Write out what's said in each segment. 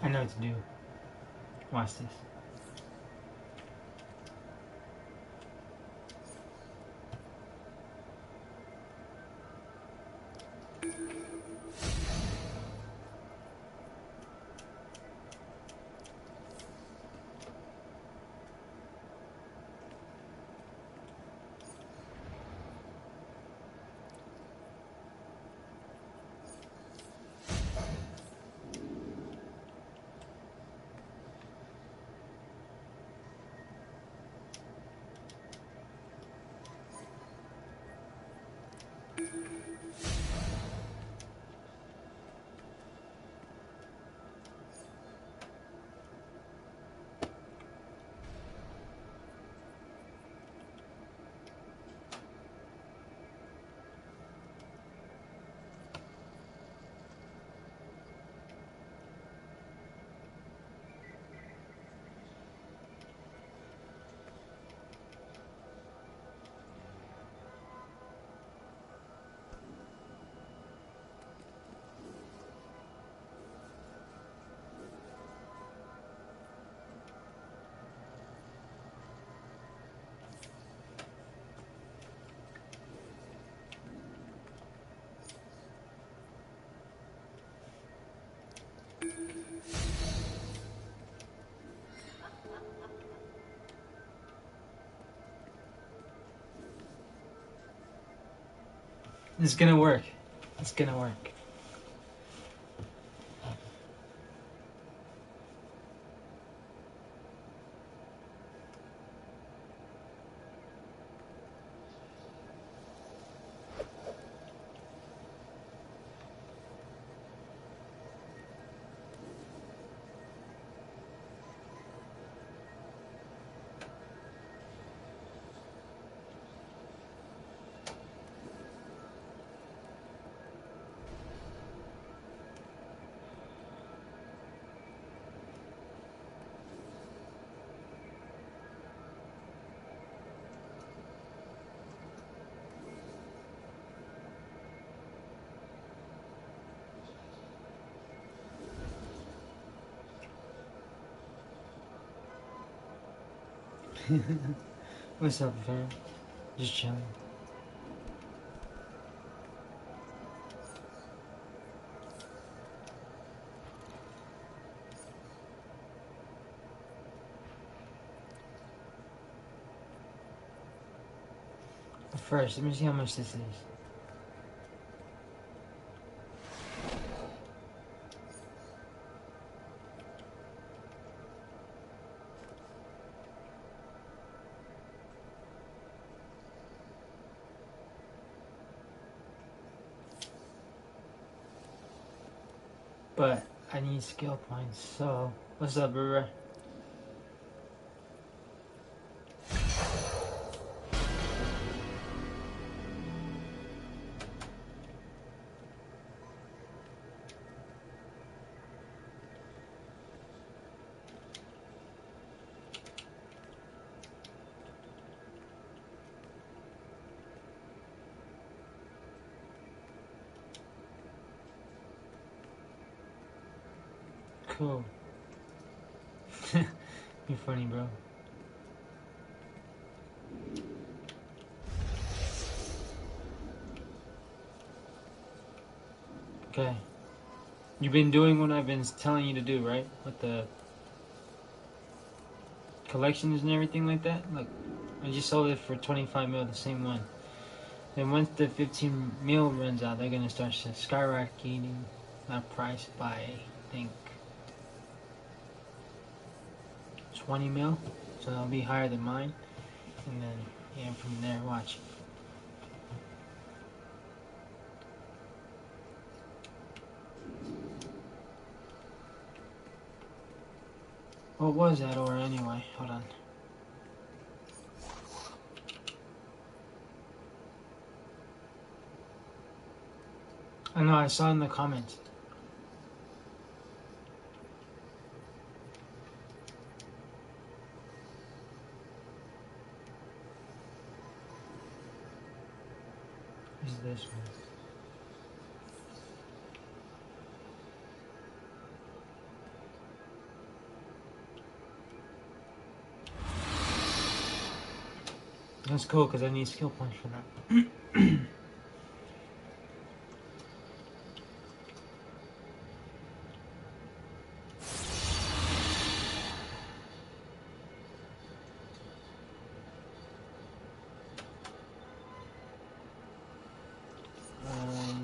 I know what to do. Watch this. It's gonna work. It's gonna work. What's up, fam? Just chilling. But first, let me see how much this is. But I need skill points, so what's up, bro? Cool. You're funny, bro. Okay. You've been doing what I've been telling you to do, right? With the collections and everything like that? Like, I just sold it for 25 mil, the same one. Then once the 15 mil runs out, they're gonna start skyrocketing that price by, I think, 20 mil. So that'll be higher than mine. And then, yeah, from there, watch. What was that or anyway? Hold on. I know, I saw in the comments. Is this one? That's cool because I need skill points for that. Let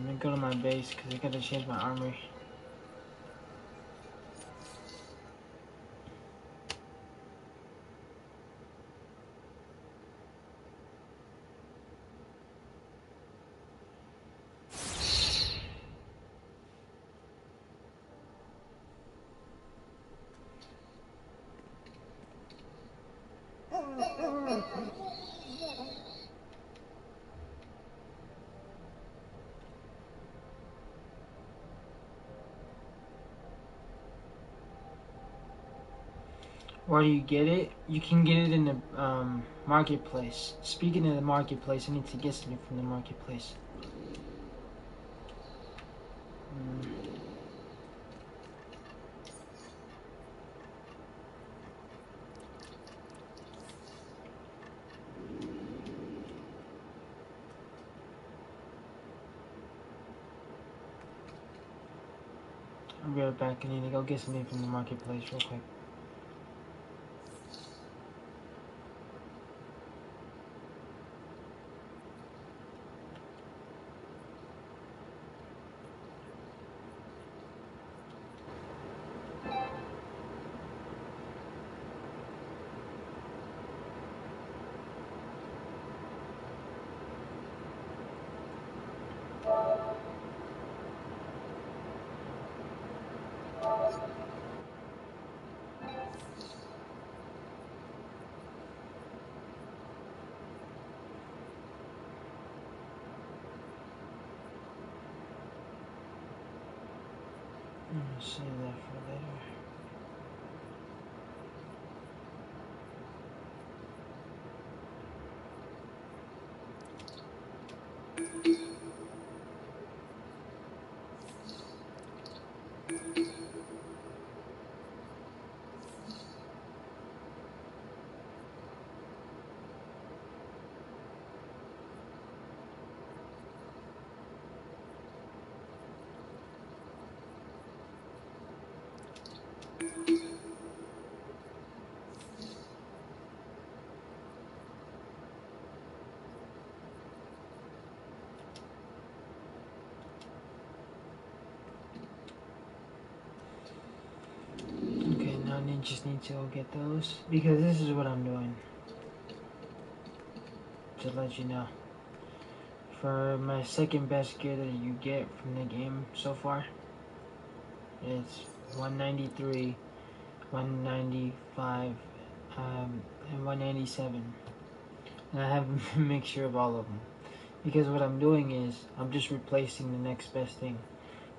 me go to my base because I gotta change my armory. Where do you get it? You can get it in the marketplace. Speaking of the marketplace, I need to get something from the marketplace. I'll be right back. I need to go get something from the marketplace real quick. Save that for later. Okay, now I just need to go get those because this is what I'm doing. To let you know. For my second best gear that you get from the game so far, it's 193, 195, and 197. And I have a mixture of all of them. Because what I'm doing is, I'm just replacing the next best thing.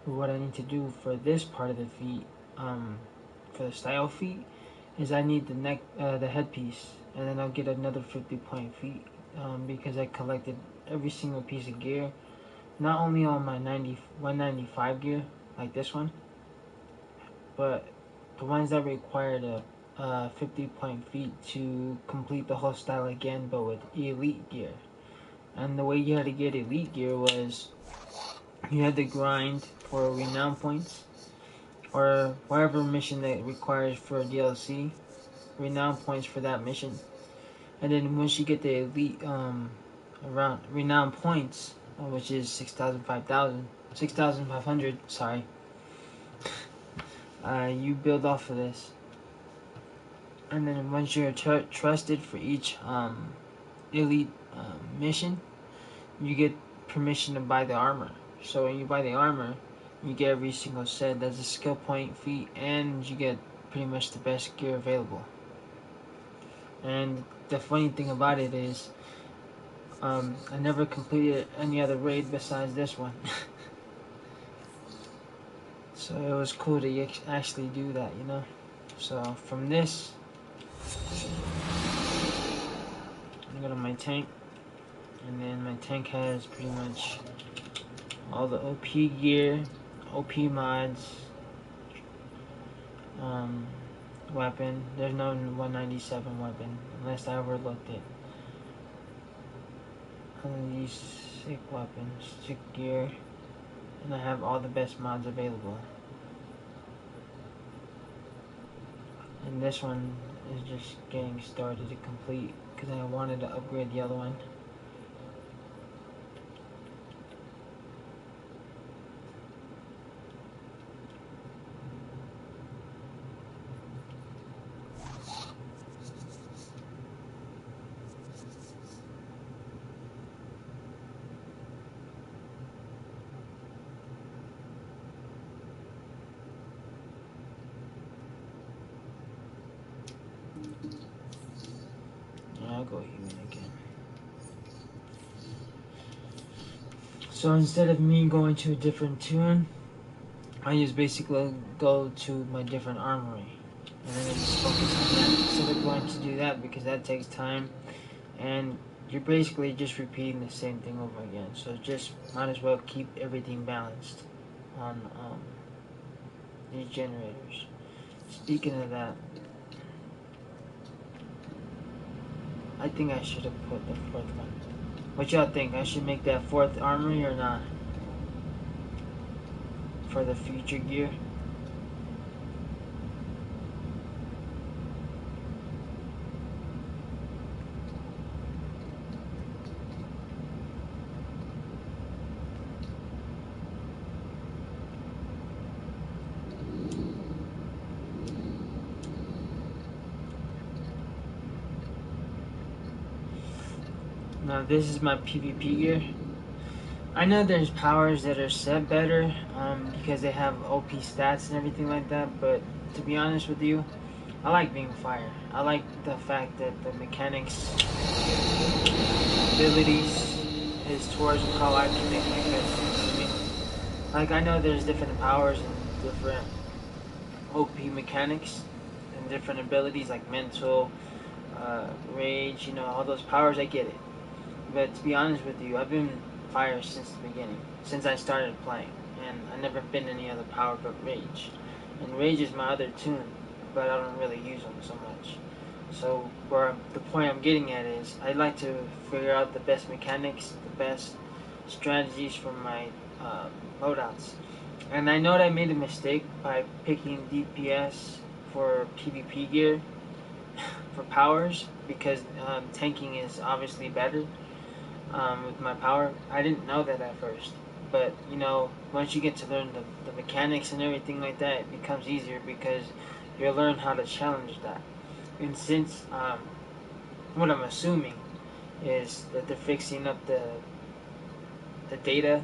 But what I need to do for this part of the feat, for the style feat, is I need the headpiece. And then I'll get another 50-point feat. Because I collected every single piece of gear. Not only on my 195 gear, like this one, but the ones that required a 50-point feat to complete the whole style again, but with elite gear. And the way you had to get elite gear was you had to grind for renown points, or whatever mission that requires for DLC, renown points for that mission. And then once you get the elite around renown points, which is 6,500, sorry, you build off of this. And then once you're trusted for each elite mission, you get permission to buy the armor. So when you buy the armor, you get every single set. That's a skill point feat, and you get pretty much the best gear available. And the funny thing about it is, I never completed any other raid besides this one. So it was cool to actually do that, you know. So from this, I go to my tank, and then my tank has pretty much all the OP gear, OP mods, weapon. There's no 197 weapon unless I overlooked it. these sick weapons, sick gear, and I have all the best mods available. And this one is just getting started to complete because I wanted to upgrade the other one. I'll go human again. So instead of me going to a different tune, I just basically go to my different armory. And then I just focus on that instead of going to do that because that takes time. And you're basically just repeating the same thing over again. So just might as well keep everything balanced on these generators. Speaking of that, I think I should have put the fourth one. What y'all think? I should make that fourth armory or not? For the future gear? Now this is my PvP gear. I know there's powers that are set better because they have OP stats and everything like that, but to be honest with you, I like being fire. I like the fact that the mechanics, abilities is towards how I can make my best. You know what I mean? Like I know there's different powers and different OP mechanics and different abilities like mental, rage, you know, all those powers, I get it. But to be honest with you, I've been fire since the beginning, since I started playing, and I've never been any other power but rage. And rage is my other tune, but I don't really use them so much. So the point I'm getting at is I like to figure out the best mechanics, the best strategies for my loadouts. And I know that I made a mistake by picking DPS for PvP gear for powers because tanking is obviously better. With my power. I didn't know that at first. But, you know, once you get to learn the mechanics and everything like that, it becomes easier because you'll learn how to challenge that. And since, what I'm assuming is that they're fixing up the data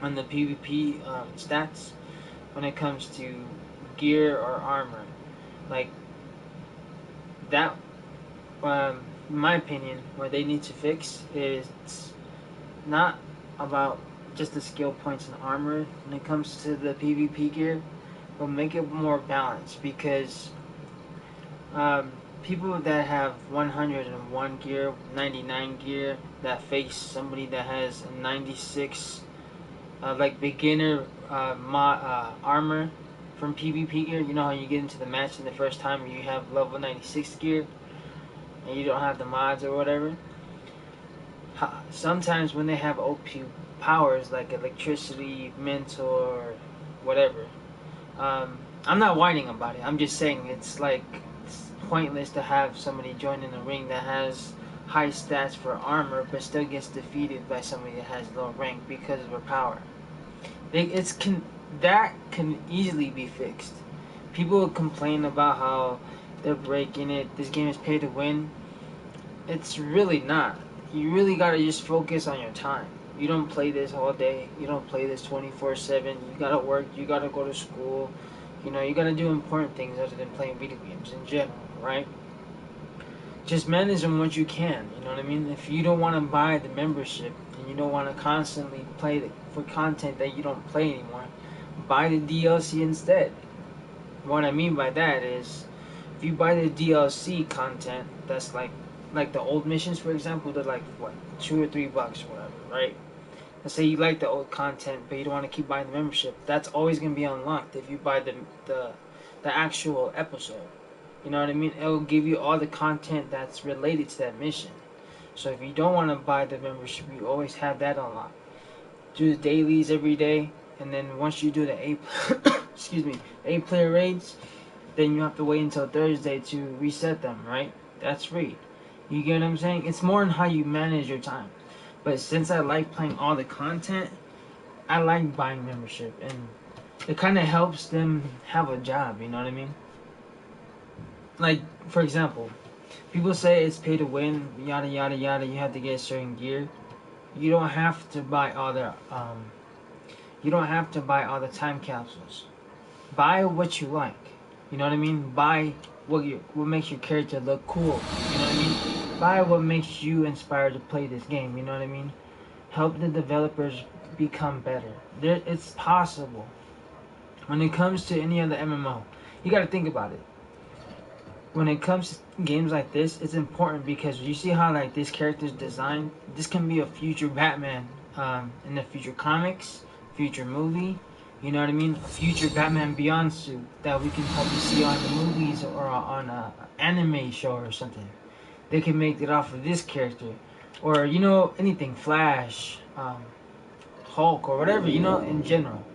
on the PvP stats when it comes to gear or armor. Like, that in my opinion, what they need to fix is not about just the skill points and armor when it comes to the PvP gear, but make it more balanced because people that have 101 gear, 99 gear, that face somebody that has a 96 like beginner armor from PvP gear, you know how you get into the match in the first time you have level 96 gear and you don't have the mods or whatever. Sometimes when they have OP powers like electricity, mental, or whatever, I'm not whining about it. I'm just saying it's pointless to have somebody join in the ring that has high stats for armor but still gets defeated by somebody that has low rank because of their power. That can easily be fixed. People complain about how they're breaking it. This game is pay to win. It's really not. You really gotta just focus on your time. You don't play this all day. You don't play this 24/7. You gotta work. You gotta go to school. You know, you gotta do important things other than playing video games in general, right? Just manage them what you can. You know what I mean? If you don't want to buy the membership and you don't want to constantly play for content that you don't play anymore, buy the DLC instead. What I mean by that is, if you buy the DLC content, that's like the old missions, for example, they're like what, $2 or $3 or whatever, right? Let's say you like the old content, but you don't want to keep buying the membership. That's always gonna be unlocked if you buy the actual episode. You know what I mean? It will give you all the content that's related to that mission. So if you don't want to buy the membership, you always have that unlocked. Do the dailies every day, and then once you do the excuse me, 8-player raids, then you have to wait until Thursday to reset them, right? That's free. You get what I'm saying? It's more on how you manage your time. But since I like playing all the content, I like buying membership, and it kind of helps them have a job, you know what I mean? Like, for example, people say it's pay to win, yada yada yada, you have to get certain gear. You don't have to buy all the you don't have to buy all the time capsules. Buy what you like. You know what I mean? Buy what makes your character look cool. You know what I mean? Buy what makes you inspired to play this game. You know what I mean? Help the developers become better. It's possible. When it comes to any other MMO, you got to think about it. When it comes to games like this, it's important because you see how like this character's designed. This can be a future Batman in the future comics, future movie. You know what I mean? A future Batman Beyond suit that we can probably see on the movies or on a anime show or something. They can make it off of this character, or you know anything Flash, Hulk, or whatever. You know in general.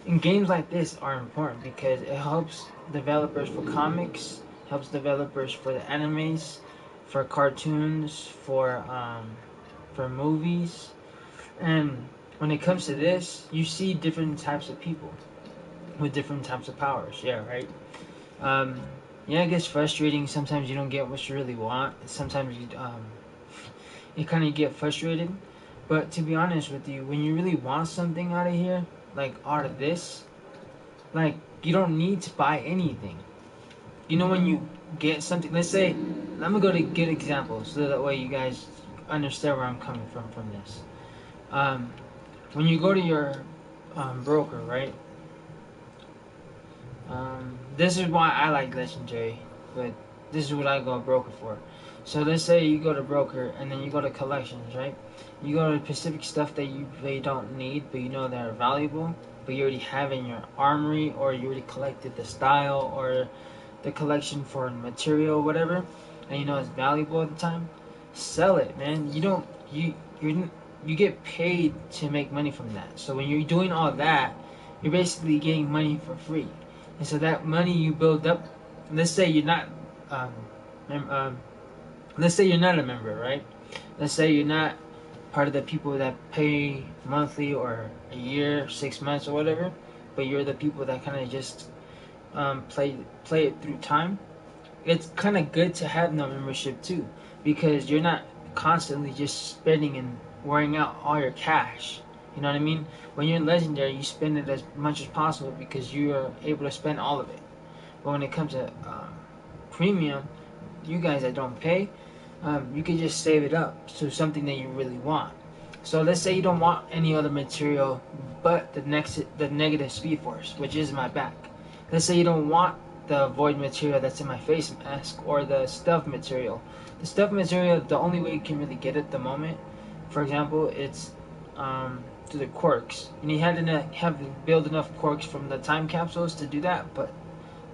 And games like this are important because it helps developers for comics, helps developers for the animes, for cartoons, for movies. And when it comes to this, you see different types of people with different types of powers. Yeah, right. Um, yeah, it gets frustrating. Sometimes you don't get what you really want. Sometimes you kind of get frustrated. But to be honest with you, when you really want something out of here, like out of this, like you don't need to buy anything. You know when you get something, let's say, I'm gonna go to good examples so that way you guys understand where I'm coming from this. When you go to your broker, right? This is why I like Legendary, but this is what I go broker for. So let's say you go to broker and then you go to collections, right? You go to specific stuff that you really don't need, but you know they're valuable, but you already have in your armory, or you already collected the style or the collection for material, whatever, and you know it's valuable at the time. Sell it, man. You get paid to make money from that. So when you're doing all that, you're basically getting money for free. And so that money you build up, let's say you're not, let's say you're not a member, right? Let's say you're not part of the people that pay monthly or a year, 6 months or whatever, but you're the people that kind of just play it through time. It's kind of good to have no membership too, because you're not constantly just spending and wearing out all your cash. You know what I mean? When you're in Legendary, you spend it as much as possible because you are able to spend all of it. But when it comes to premium, you guys that don't pay, you can just save it up to something that you really want. So let's say you don't want any other material but the negative speed force, which is my back. Let's say you don't want the void material that's in my face mask or the stealth material. The stealth material, the only way you can really get it at the moment, for example, it's to the quirks, and you had to have to build enough quirks from the time capsules to do that. But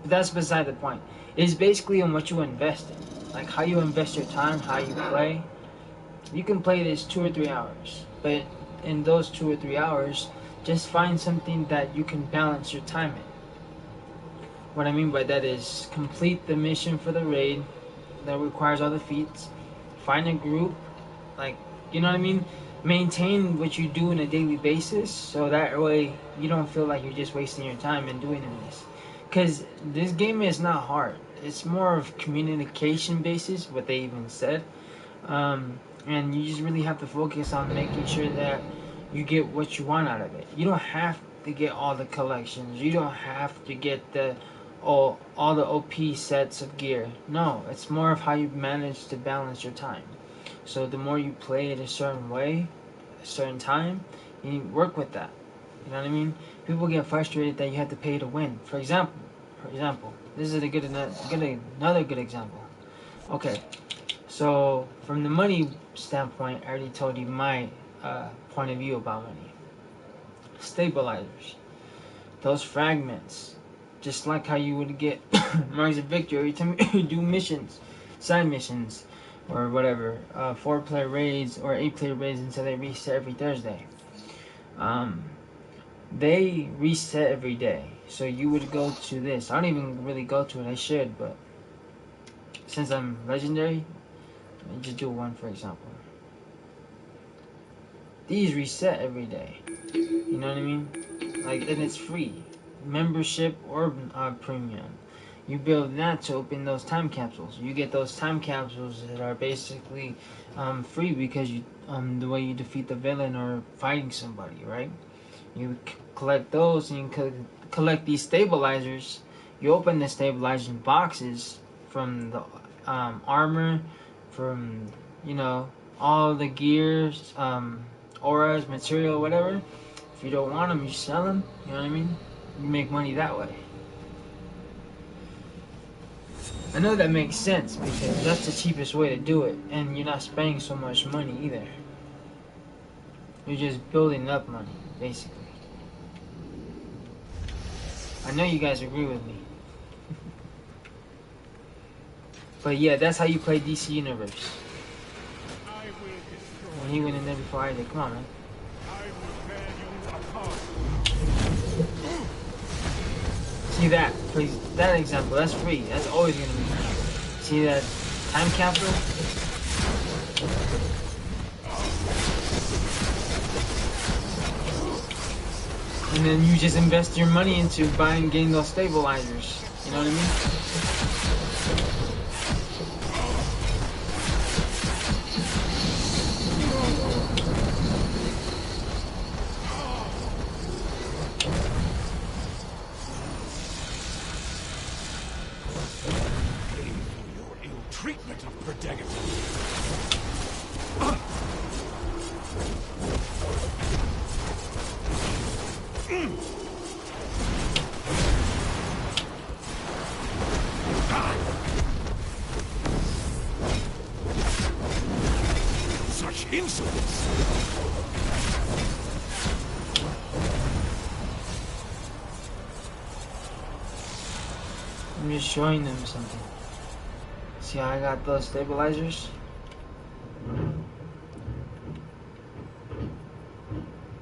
that's beside the point. It's basically on what you invest in, like how you invest your time, how you play. You can play this 2 or 3 hours, but in those 2 or 3 hours, just find something that you can balance your time in. What I mean by that is complete the mission for the raid that requires all the feats. Find a group, like, you know what I mean? Maintain what you do on a daily basis, so that way you don't feel like you're just wasting your time and doing this. Because this game is not hard. It's more of communication basis, what they even said. And you just really have to focus on making sure that you get what you want out of it. You don't have to get all the collections. You don't have to get all the OP sets of gear. No, it's more of how you manage to balance your time. So the more you play it a certain way, a certain time, you work with that. You know what I mean? People get frustrated that you have to pay to win. For example, this is another good example. Okay, so from the money standpoint, I already told you my point of view about money. Stabilizers, those fragments, just like how you would get marks of victory every time you do missions, side missions. or whatever, 4-player raids or 8-player raids until they reset every Thursday. They reset every day. So you would go to this. I don't even really go to it. I should, but since I'm legendary, I just do one for example. These reset every day. You know what I mean? Like, and it's free. Membership or premium. You build that to open those time capsules. You get those time capsules that are basically free because you the way you defeat the villain or fighting somebody, right? You collect those and you collect these stabilizers. You open the stabilizing boxes from the armor, from, you know, all the gears, auras, material, whatever. If you don't want them, you sell them. You know what I mean? You make money that way. I know that makes sense because that's the cheapest way to do it, and you're not spending so much money either. You're just building up money, basically. I know you guys agree with me. But yeah, that's how you play DC Universe. When he went in there before I did. Come on, man. See that? For that example, that's free. That's always gonna be free. See that time capsule? And then you just invest your money into buying, getting those stabilizers. You know what I mean? Treatment of predicament. Such insolence. I'm just showing them something. See how I got those stabilizers?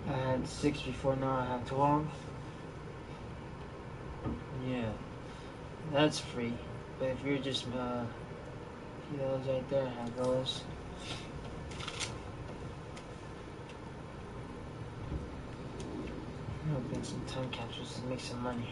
I had 6 before, now I have 12. Yeah, that's free. But if you're just, see those right there, I have those. I'm gonna get some time capsules to make some money.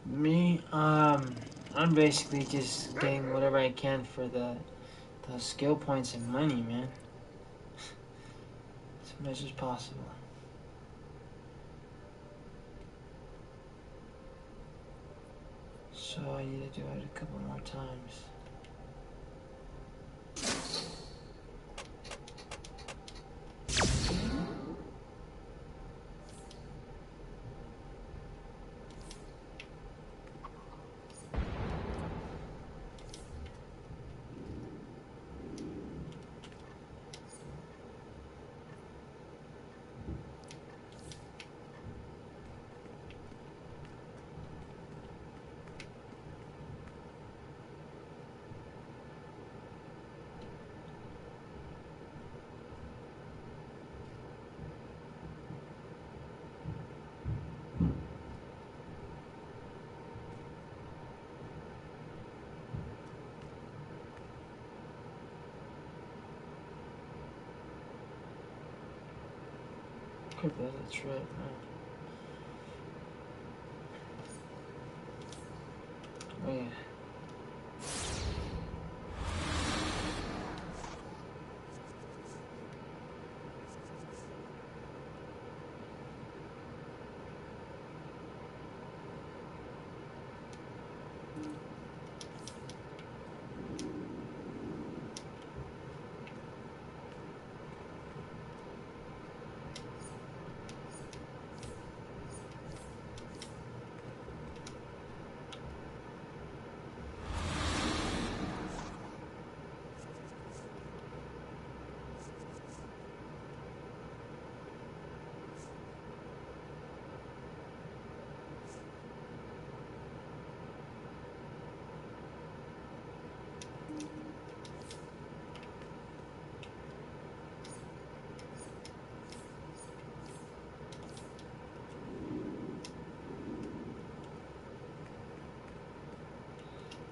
Me, I'm basically just getting whatever I can for the skill points and money, man. As much as possible. So I need to do it a couple more times. Could be a trip, man. Oh yeah.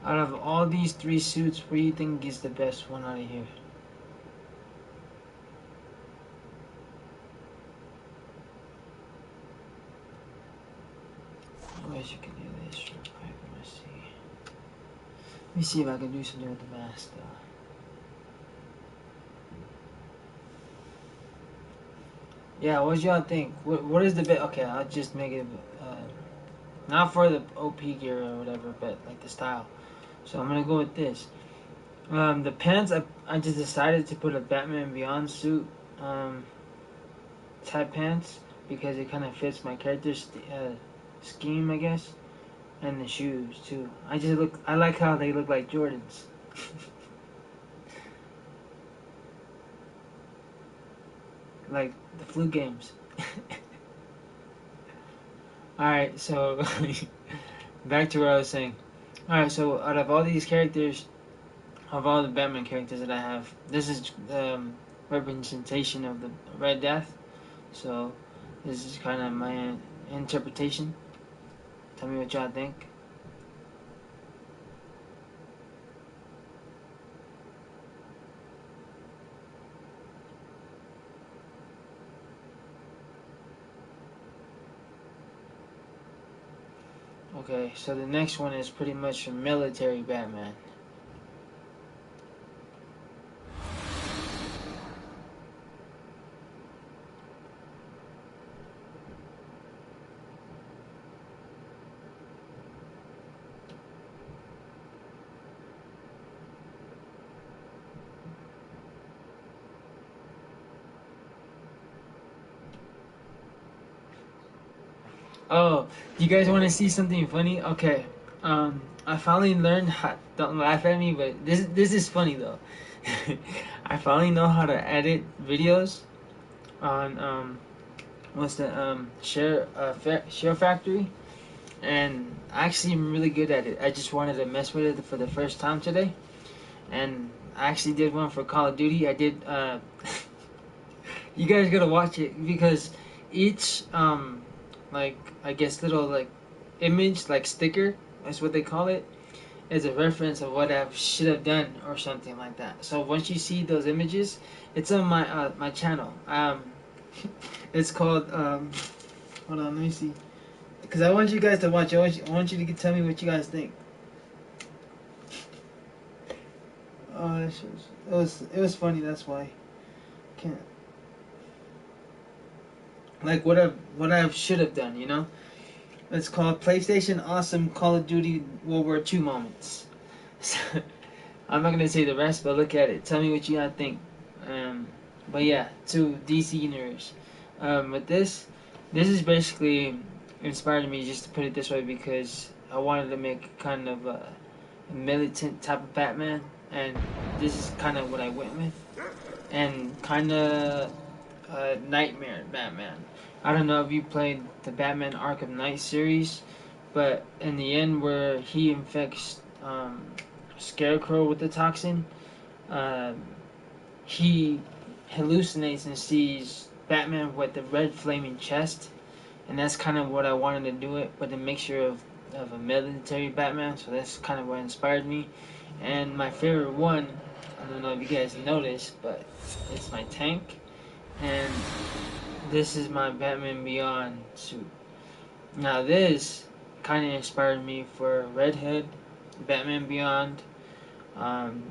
Out of all these 3 suits, what do you think is the best one out of here? I wish I could do this real quick. Let me see if I can do something with the mask though. Yeah, what y'all think? What is the best? Okay, I'll just make it not for the OP gear or whatever, but like the style. So I'm gonna go with this. The pants, I just decided to put a Batman Beyond suit type pants because it kind of fits my character's scheme, I guess, and the shoes too. I like how they look like Jordans. Like the flu games. Alright, so back to what I was saying. Alright, so out of all these characters, of all the Batman characters that I have, this is representation of the Red Death. So this is kind of my interpretation. Tell me what y'all think. Okay, so the next one is pretty much a military Batman. Oh, you guys want to see something funny? Okay, I finally learned how. Don't laugh at me, but this is funny though. I finally know how to edit videos on what's the Share Factory, and I actually am really good at it. I just wanted to mess with it for the first time today, and I actually did one for Call of Duty. I did. You guys gotta watch it because each like I guess little like image like sticker, that's what they call it, is a reference of what I should have done or something like that. So once you see those images, it's on my my channel. It's called hold on, let me see, because I want you guys to watch. I want you to tell me what you guys think. Oh, it was funny. That's why can't like what I should have done. You know. It's called PlayStation Awesome Call of Duty World War II Moments. So, I'm not gonna say the rest, but look at it. Tell me what you gotta think. But yeah, to DC Universe. With this is basically inspired me, just to put it this way, because I wanted to make kind of a militant type of Batman, and this is kind of what I went with, and kind of Nightmare Batman. I don't know if you played the Batman Arkham Knight series, but in the end where he infects Scarecrow with the toxin, he hallucinates and sees Batman with the red flaming chest, and that's kind of what I wanted to do it, with a mixture of a military Batman, so that's kind of what inspired me. And my favorite one, I don't know if you guys noticed, but it's my tank, and this is my Batman Beyond suit. Now this kind of inspired me for Red Hood, Batman Beyond, um,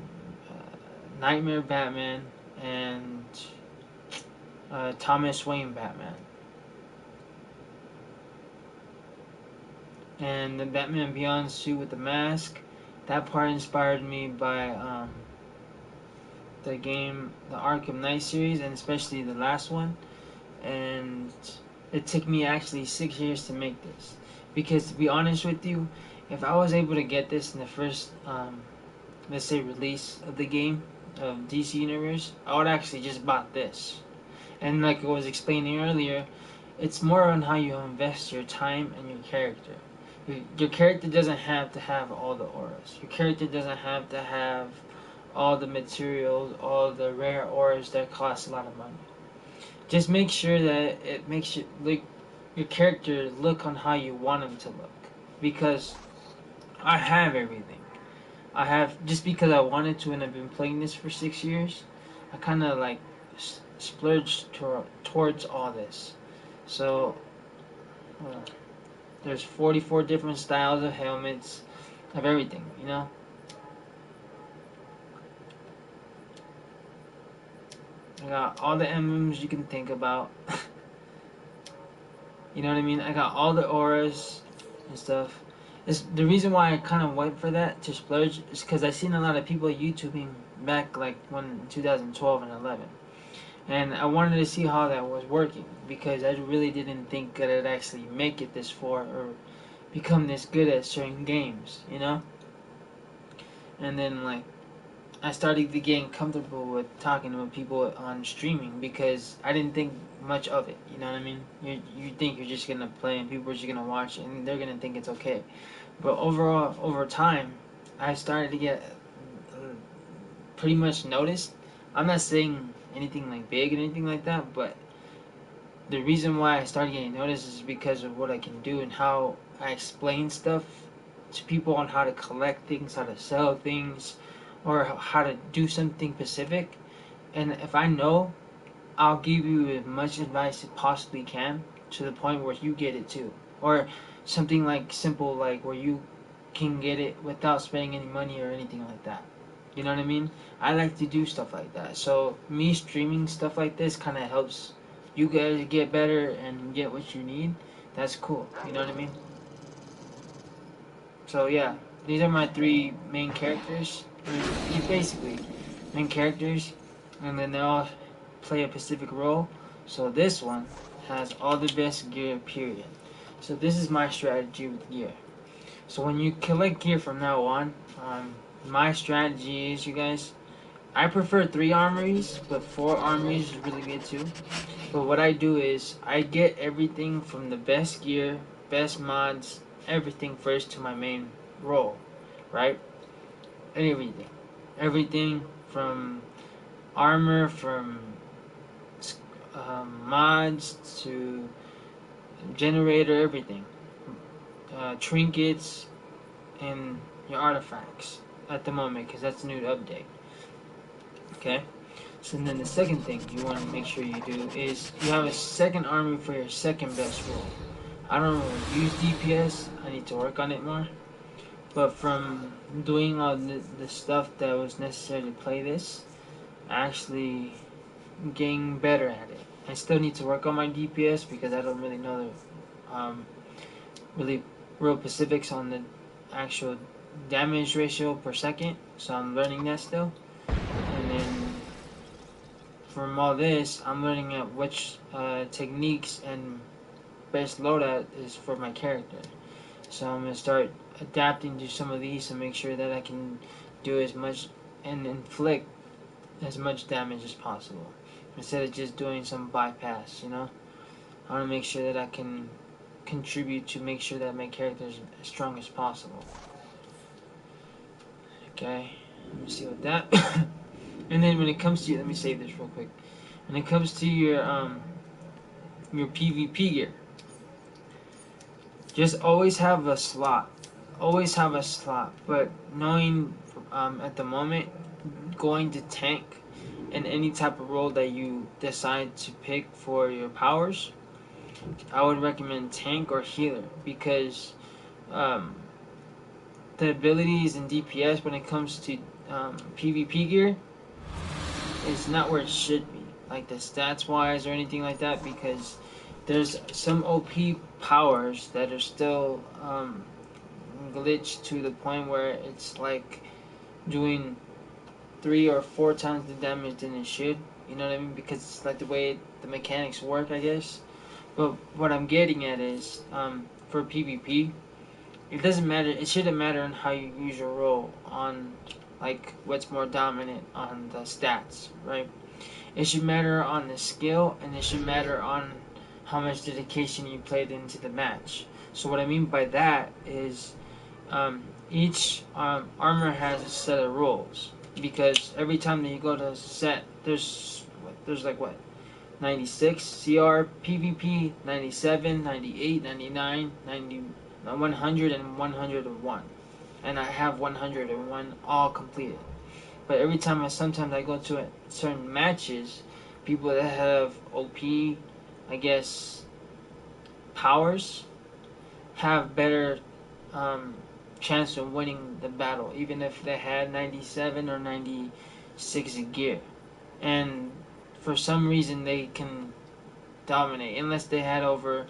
Nightmare Batman, and Thomas Wayne Batman. And the Batman Beyond suit with the mask, that part inspired me by the game, the Arkham Knight series, and especially the last one. And it took me actually 6 years to make this, because to be honest with you, if I was able to get this in the first let's say release of the game of DC Universe, I would actually just bought this. And like I was explaining earlier, it's more on how you invest your time and your character. Your character doesn't have to have all the auras. Your character doesn't have to have all the materials, all the rare auras that cost a lot of money. Just make sure that it makes you like your character look on how you want him to look. Because I have everything. I have, just because I wanted to and I've been playing this for 6 years, I kind of like splurged towards all this. So there's 44 different styles of helmets, of everything, you know. I got all the emblems you can think about. You know what I mean? I got all the auras and stuff. It's, the reason why I kind of went for that to splurge is because I seen a lot of people YouTubing back like when 2012 and 11, and I wanted to see how that was working because I really didn't think that I'd actually make it this far or become this good at certain games, you know. And then like I started to getting comfortable with talking to people on streaming because I didn't think much of it. You know what I mean? You think you're just gonna play and people are just gonna watch it and they're gonna think it's okay. But overall, over time, I started to get pretty much noticed. I'm not saying anything like big or anything like that, but the reason why I started getting noticed is because of what I can do and how I explain stuff to people on how to collect things, how to sell things, or how to do something specific. And if I know, I'll give you as much advice as possibly can to the point where you get it too. Or something like simple, like where you can get it without spending any money or anything like that. You know what I mean? I like to do stuff like that. So me streaming stuff like this kind of helps you guys get better and get what you need. That's cool. You know what I mean? So yeah, these are my three main characters. Basically, main characters, and then they all play a specific role. So this one has all the best gear, period. So this is my strategy with gear. So when you collect gear from now on, my strategy is, you guys, I prefer 3 armories, but 4 armories is really good too. But what I do is I get everything from the best gear, best mods, everything first to my main role, right? Everything. Everything from armor, from mods to generator, everything. Trinkets and your artifacts at the moment, because that's a new update. Okay? So then the second thing you want to make sure you do is you have a second army for your second best role. I don't use DPS, I need to work on it more. But from doing all the stuff that was necessary to play this, actually getting better at it. I still need to work on my DPS because I don't really know the really real specifics on the actual damage ratio per second, so I'm learning that still. And then from all this, I'm learning at which techniques and best loadout is for my character. So I'm gonna start adapting to some of these to make sure that I can do as much and inflict as much damage as possible instead of just doing some bypass. You know, I want to make sure that I can contribute to make sure that my character is as strong as possible. Okay, let me see what that. And then when it comes to, let me save this real quick. When it comes to your PvP gear, just always have a slot. Always have a slot. But knowing at the moment, going to tank in any type of role that you decide to pick for your powers, I would recommend tank or healer because the abilities and DPS when it comes to PvP gear is not where it should be, like the stats wise or anything like that, because there's some OP powers that are still glitched to the point where it's like doing 3 or 4 times the damage than it should. You know what I mean? Because it's like the way the mechanics work, I guess. But what I'm getting at is for PvP, it doesn't matter. It shouldn't matter on how you use your role on like what's more dominant on the stats, right? It should matter on the skill, and it should matter on how much dedication you played into the match. So what I mean by that is each armor has a set of rules, because every time that you go to set, there's like what, 96 CR PvP, 97, 98, 99, 90, 100, and 101. and I have 101 all completed. But every time sometimes I go to certain matches, people that have OP, I guess, powers have better um, chance of winning the battle, even if they had 97 or 96 gear. And for some reason, they can dominate, unless they had over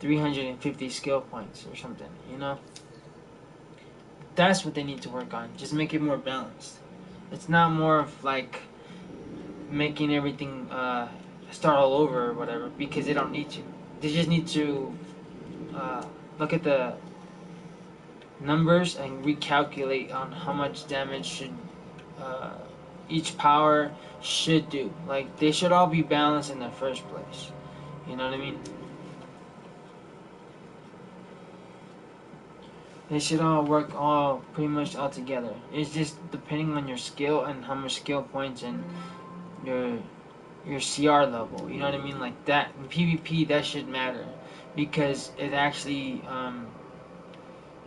350 skill points or something, you know? That's what they need to work on. Just make it more balanced. It's not more of like making everything start all over or whatever, because they don't need to. They just need to look at the numbers and recalculate on how much damage should uh, each power should do. Like, they should all be balanced in the first place. You know what I mean? They should all work all pretty much all together. It's just depending on your skill and how much skill points and your your CR level. You know what I mean? Like that in PvP, that should matter because it actually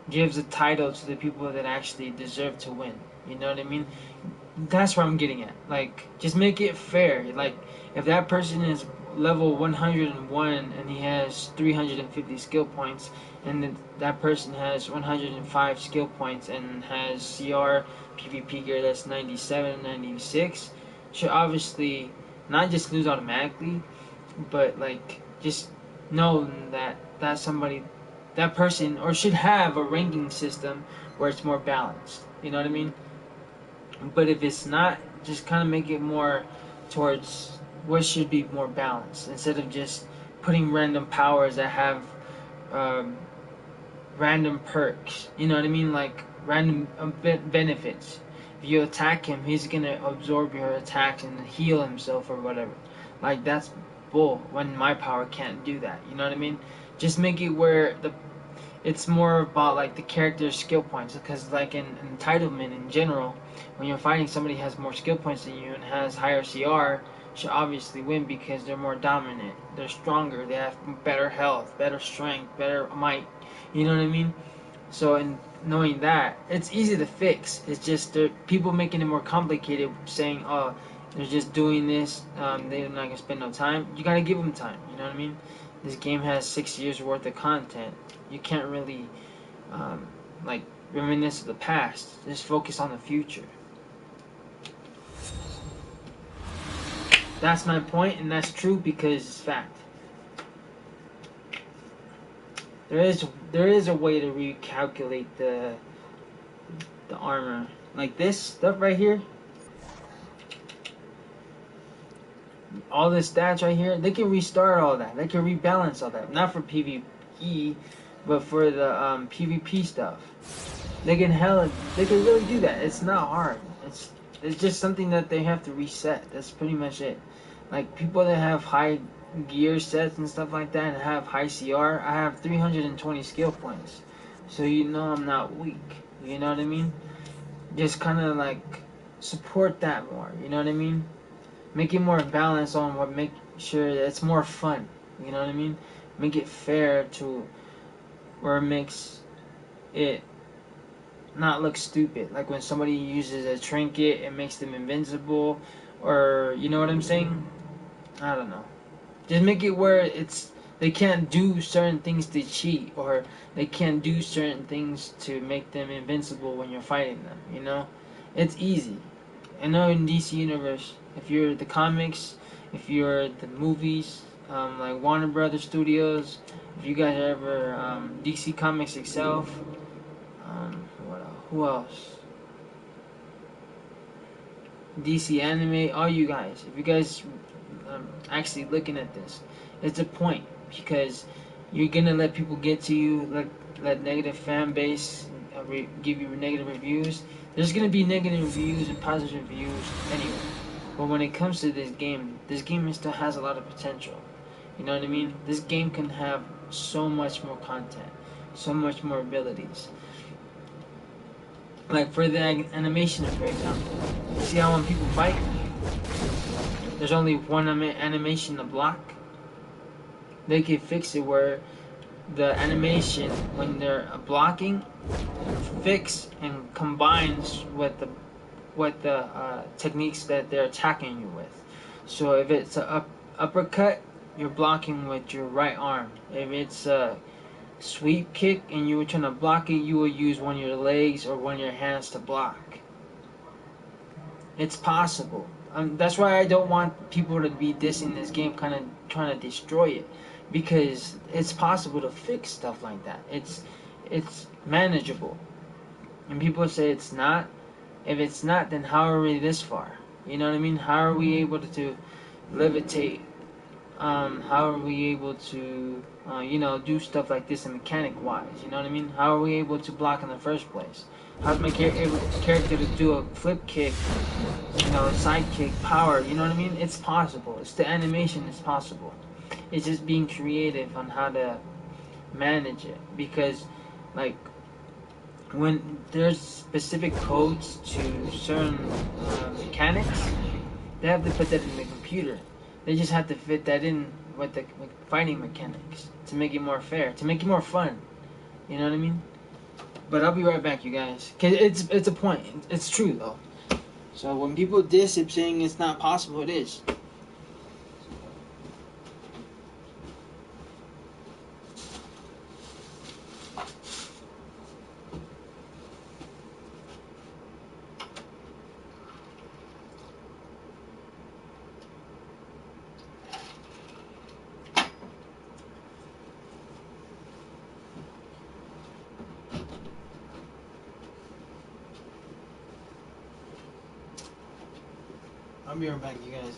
gives a title to the people that actually deserve to win. You know what I mean? That's what I'm getting at. Like, just make it fair. Like, if that person is level 101 and he has 350 skill points, and that person has 105 skill points and has CR PvP gear that's 97, 96, should obviously not just lose automatically, but like just know that that person, or should have a ranking system where it's more balanced. You know what I mean? But if it's not, just kind of make it more towards what should be more balanced instead of just putting random powers that have um, random perks. You know what I mean? Like random benefits. If you attack him, he's gonna absorb your attacks and heal himself or whatever. Like, that's bull when my power can't do that. You know what I mean? Just make it where it's more about like the character's skill points, because like in entitlement in general, when you're fighting somebody who has more skill points than you and has higher CR, should obviously win because they're more dominant, they're stronger, they have better health, better strength, better might. You know what I mean? So in knowing that, it's easy to fix. It's just people making it more complicated, saying, "Oh, they're just doing this. They're not gonna spend no time." You gotta give them time. You know what I mean? This game has 6 years worth of content. You can't really like reminisce of the past. Just focus on the future. That's my point, and that's true because it's fact. There is a way to recalculate the armor. Like this stuff right here, all the stats right here, they can restart all that. They can rebalance all that. Not for PvE, but for the PvP stuff. They can really do that. It's not hard. It's just something that they have to reset. That's pretty much it. Like, people that have high gear sets and stuff like that and have high CR, I have 320 skill points. So you know I'm not weak. You know what I mean? Just kind of like support that more. You know what I mean? Make it more balanced on what make sure that it's more fun. You know what I mean? Make it fair to where it makes it not look stupid. Like when somebody uses a trinket, it makes them invincible, or you know what I'm saying? I don't know. Just make it where they can't do certain things to cheat, or they can't do certain things to make them invincible when you're fighting them. You know, it's easy. I know in DC Universe, if you're the comics, if you're the movies, like Warner Brothers Studios, if you guys are ever DC Comics itself, who else? DC Anime, all you guys. If you guys actually looking at this, it's a point, because you're gonna let people get to you, let negative fan base give you negative reviews. There's gonna be negative reviews and positive reviews anyway. But when it comes to this game still has a lot of potential. You know what I mean? This game can have so much more content, so much more abilities. Like for the animation, for example. See how when people fight, there's only one animation to block? They could fix it where the animation when they're blocking fix and combines with the techniques that they're attacking you with. So if it's a uppercut, you're blocking with your right arm. If it's a sweep kick and you were trying to block it, you will use one of your legs or one of your hands to block. It's possible. That's why I don't want people to be dissing this game, kind of trying to destroy it, because it's possible to fix stuff like that. It's manageable, and people say it's not. If it's not, then how are we this far? You know what I mean? How are we able to levitate? How are we able to, do stuff like this in mechanic-wise? You know what I mean? How are we able to block in the first place? How's my character to do a flip kick, side kick, power? You know what I mean? It's possible. It's the animation. It's possible. It's just being creative on how to manage it, because, like, when there's specific codes to certain mechanics, they have to put that in the computer. They just have to fit that in with the fighting mechanics to make it more fair, to make it more fun. You know what I mean? But I'll be right back, you guys. Cause it's a point. It's true though. So when people diss it saying it's not possible, it is. I'll be right back, you guys.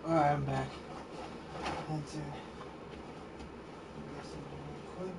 Alright, I'm back. That's it. Quick.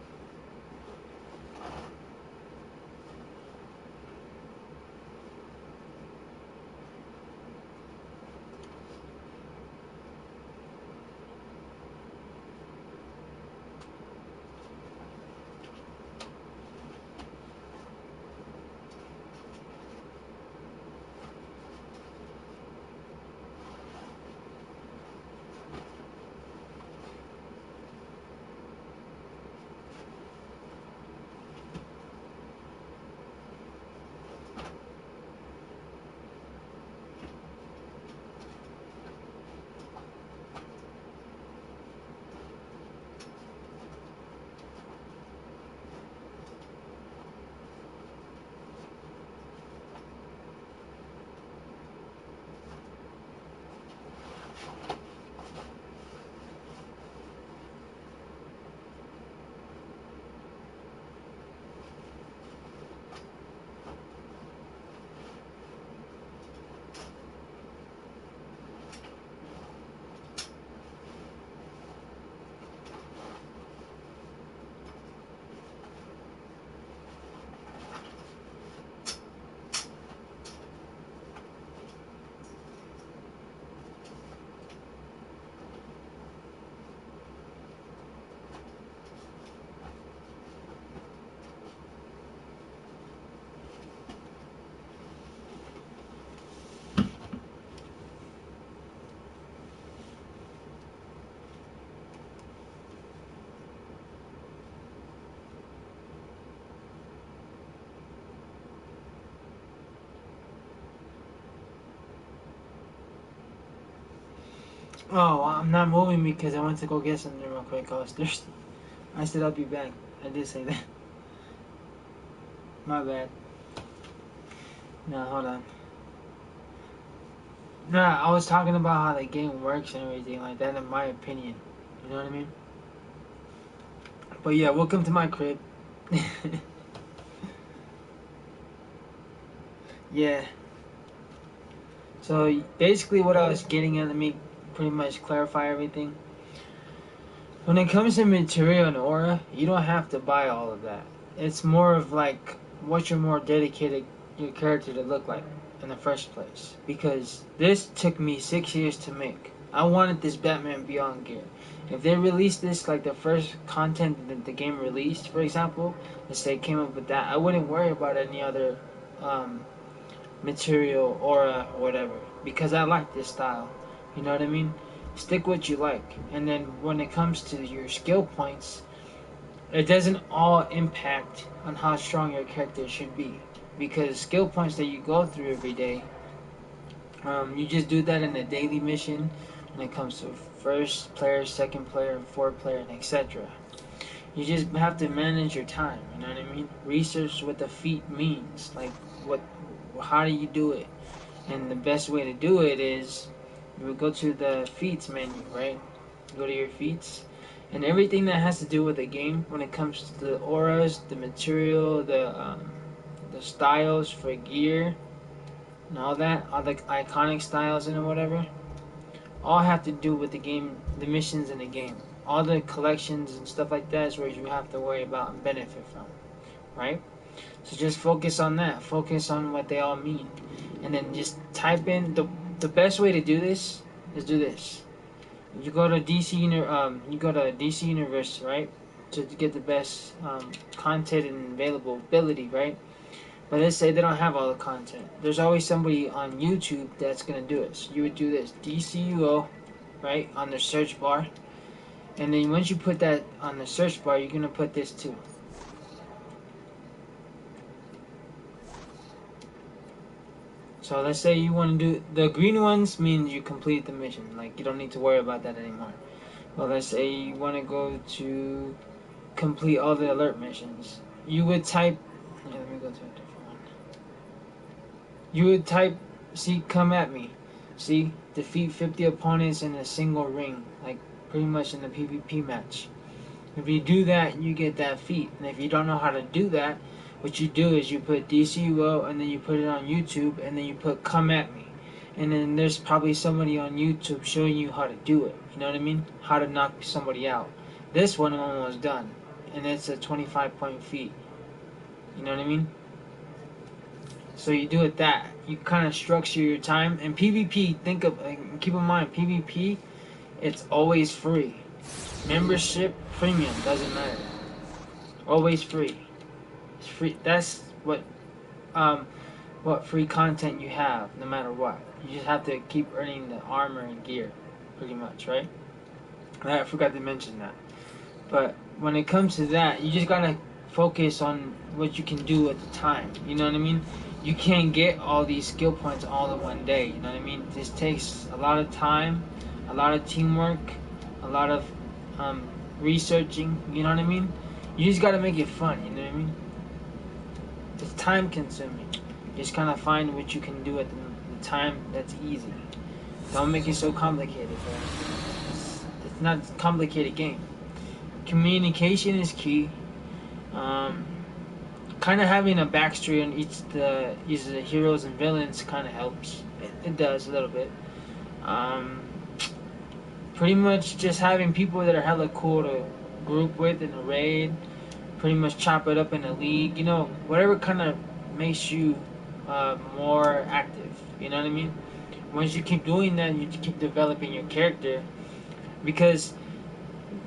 Oh, I'm not moving because I went to go get something real quick. I was thirsty. I said I'll be back. I did say that. My bad. No, hold on. Nah, I was talking about how the game works and everything like that, in my opinion. You know what I mean? But yeah, welcome to my crib. Yeah. So basically, what I was getting at, let me pretty much clarify everything. When it comes to material and aura, you don't have to buy all of that. It's more of like what you're more dedicated your character to look like in the first place. Because this took me 6 years to make. I wanted this Batman Beyond gear. If they released this like the first content that the game released, for example, let's say came up with that, I wouldn't worry about any other um, material, aura, or whatever, because I like this style. You know what I mean? Stick what you like, and then when it comes to your skill points, it doesn't all impact on how strong your character should be, because skill points that you go through every day, you just do that in a daily mission. When it comes to first player, second player, and fourth player, and etc. You just have to manage your time. You know what I mean? Research what the feat means, like what, how do you do it? And the best way to do it is you would go to the feats menu, right? Go to your feats, and everything that has to do with the game when it comes to the auras, the material, the styles for gear, and all that, all the iconic styles and whatever, all have to do with the game, the missions in the game. All the collections and stuff like that is where you have to worry about and benefit from, right? So just focus on that. Focus on what they all mean, and then just type in the best way to do this is do this. You go to you go to DC Universe, right, to get the best content and availability, right? But let's say they don't have all the content. There's always somebody on YouTube that's gonna do it. So you would do this Dcuo, right, on the search bar, and then once you put that on the search bar, you're gonna put this too. So let's say you want to do the green ones means you complete the mission, like you don't need to worry about that anymore. Well, let's say you want to go to complete all the alert missions. You would type. Yeah, let me go to a different one. You would type. See, come at me. See, defeat 50 opponents in a single ring, like pretty much in a PvP match. If you do that, you get that feat. And if you don't know how to do that, what you do is you put DCUO and then you put it on YouTube and then you put come at me. And then there's probably somebody on YouTube showing you how to do it. You know what I mean? How to knock somebody out. This one I'm almost done. And it's a 25-point feat. You know what I mean? So you do it that. You kind of structure your time. And PvP, keep in mind, PvP, it's always free. Membership, premium, doesn't matter. Always free. It's free. That's what free content you have, no matter what. You just have to keep earning the armor and gear, pretty much, right? I forgot to mention that. But when it comes to that, you just gotta focus on what you can do at the time. You know what I mean? You can't get all these skill points all in one day. You know what I mean? This takes a lot of time, a lot of teamwork, a lot of researching. You know what I mean? You just gotta make it fun. You know what I mean? It's time consuming. Just kind of find what you can do at the time that's easy. Don't make it so complicated, bro. It's not a complicated game. Communication is key. Kind of having a backstory on each of the heroes and villains kind of helps. It does a little bit. Pretty much just having people that are hella cool to group with in a raid. Pretty much chop it up in a league. You know, whatever kind of makes you more active. You know what I mean? Once you keep doing that, you keep developing your character. Because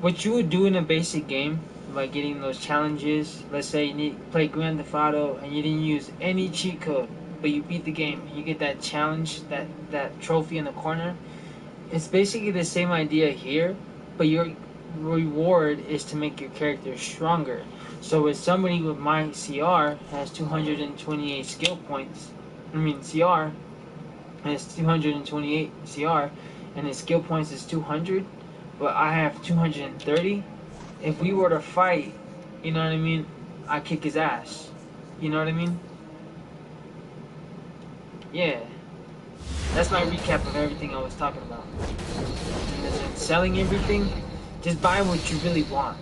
what you would do in a basic game by getting those challenges, let's say you play Grand Theft Auto and you didn't use any cheat code, but you beat the game, you get that challenge, that trophy in the corner. It's basically the same idea here, but your reward is to make your character stronger. So with somebody with my CR has 228 skill points, CR has 228 CR, and his skill points is 200, but I have 230. If we were to fight, you know what I mean, I kick his ass. You know what I mean? Yeah. That's my recap of everything I was talking about. And selling everything, just buy what you really want.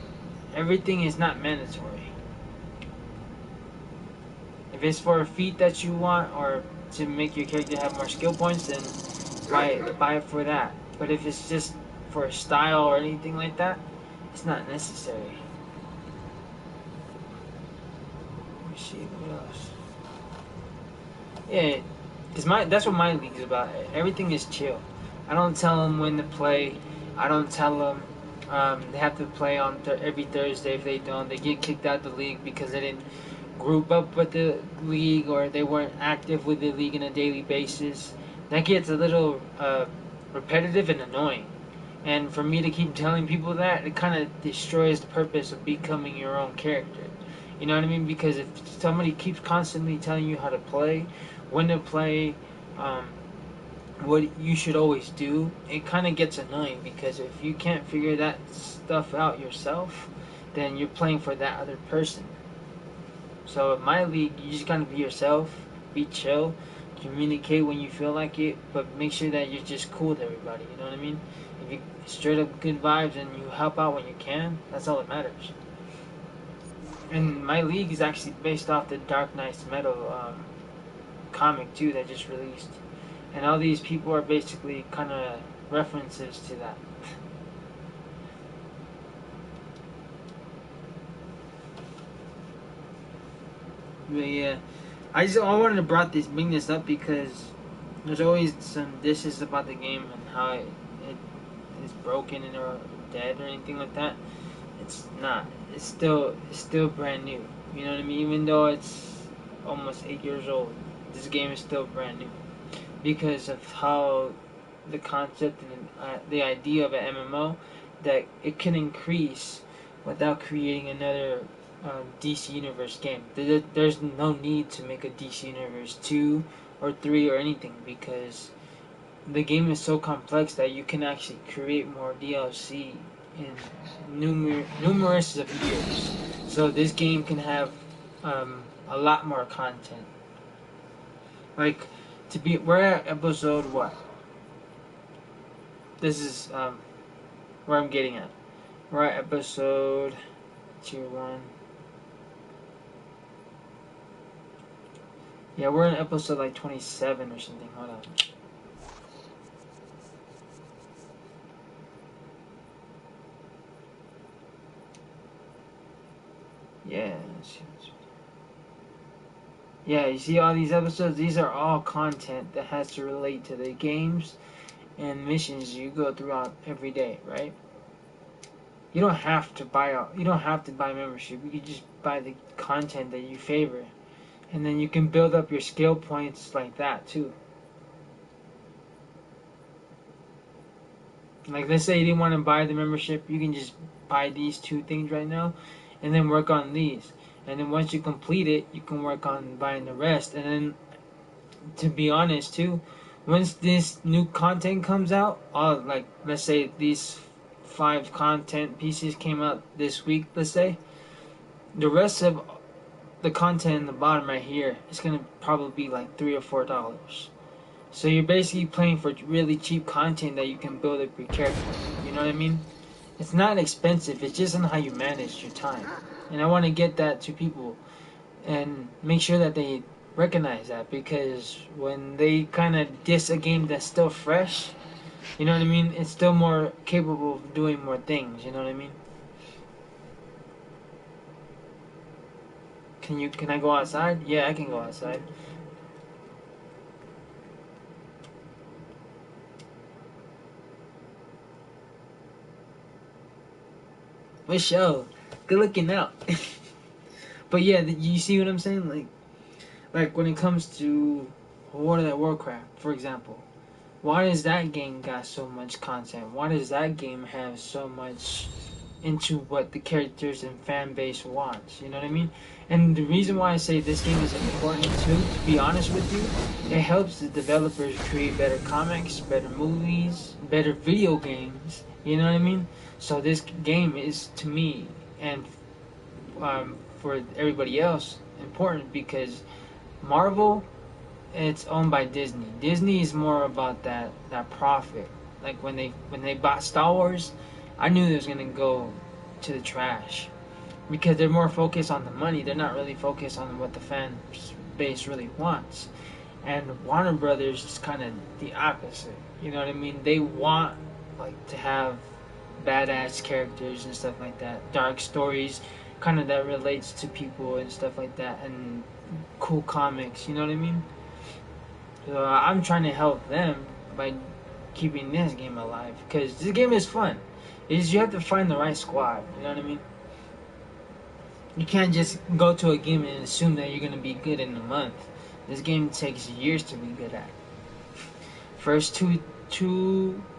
Everything is not mandatory. If it's for a feat that you want or to make your character have more skill points, then buy it for that. But if it's just for style or anything like that, it's not necessary. Let me see what else. Yeah, cause that's what my league is about. Everything is chill. I don't tell them when to play. I don't tell them they have to play on every Thursday. If they don't, they get kicked out of the league because they didn't group up with the league or they weren't active with the league on a daily basis. That gets a little repetitive and annoying. And for me to keep telling people that, it kind of destroys the purpose of becoming your own character. You know what I mean? Because if somebody keeps constantly telling you how to play, when to play, what you should always do, it kind of gets annoying because if you can't figure that stuff out yourself, then you're playing for that other person. So in my league, you just gotta be yourself, be chill, communicate when you feel like it, but make sure that you're just cool with everybody, you know what I mean? If you straight up good vibes and you help out when you can, that's all that matters. And my league is actually based off the Dark Knight's Metal comic too that just released. And all these people are basically kind of references to that. But yeah, I wanted to bring this up because there's always some dishes about the game and how it is broken and or dead or anything like that. It's not. It's still brand new. You know what I mean? Even though it's almost 8 years old, this game is still brand new because of how the concept and the idea of an MMO that it can increase without creating another DC Universe game. There's no need to make a DC Universe 2 or 3 or anything because the game is so complex that you can actually create more DLC in numerous of years. So this game can have a lot more content. Like we're at episode what? This is where I'm getting at. We're at episode tier 1. Yeah, we're in episode like 27 or something. Hold on. Yeah. Yeah, you see all these episodes? These are all content that has to relate to the games and missions you go throughout every day, right? You don't have to buy membership. You can just buy the content that you favor. And then you can build up your skill points like that too. Like let's say you didn't want to buy the membership, you can just buy these 2 things right now and then work on these. And then once you complete it, you can work on buying the rest. And then to be honest too, once this new content comes out, like let's say these 5 content pieces came out this week, let's say, the rest of the content in the bottom right here is gonna probably be like $3 or $4. So you're basically playing for really cheap content that you can build up your character. You know what I mean? It's not expensive. It's just on how you manage your time. And I want to get that to people and make sure that they recognize that because when they kind of diss a game that's still fresh, you know what I mean? It's still more capable of doing more things. You know what I mean? Can I go outside? Yeah, I can go outside. For sure. Good looking out. But yeah, you see what I'm saying? Like when it comes to World of Warcraft, for example, why does that game got so much content? Why does that game have so much into what the characters and fan base wants. You know what I mean? And the reason why I say this game is important too, to be honest with you, it helps the developers create better comics, better movies, better video games. You know what I mean? So this game is, to me, and for everybody else, important because Marvel, it's owned by Disney. Disney is more about that profit. Like when they bought Star Wars, I knew it was gonna go to the trash because they're more focused on the money. They're not really focused on what the fan base really wants. And Warner Brothers is kind of the opposite. You know what I mean? They want like to have badass characters and stuff like that, dark stories, kind of that relates to people and stuff like that, and cool comics. You know what I mean? So I'm trying to help them by keeping this game alive because this game is fun. You have to find the right squad. You know what I mean? You can't just go to a game and assume that you're gonna be good in a month. This game takes years to be good at. First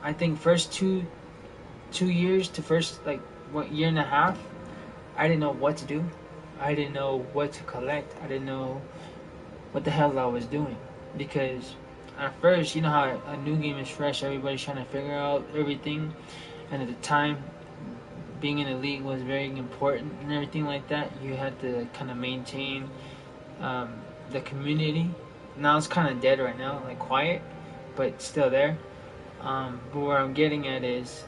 I think first 2 years to first like 1.5 years, I didn't know what to do. I didn't know what to collect. I didn't know what the hell I was doing because at first, you know how a new game is fresh, everybody's trying to figure out everything, and at the time, being in a league was very important and everything like that. You had to kind of maintain the community. Now it's kind of dead right now, like quiet, but still there. But where I'm getting at is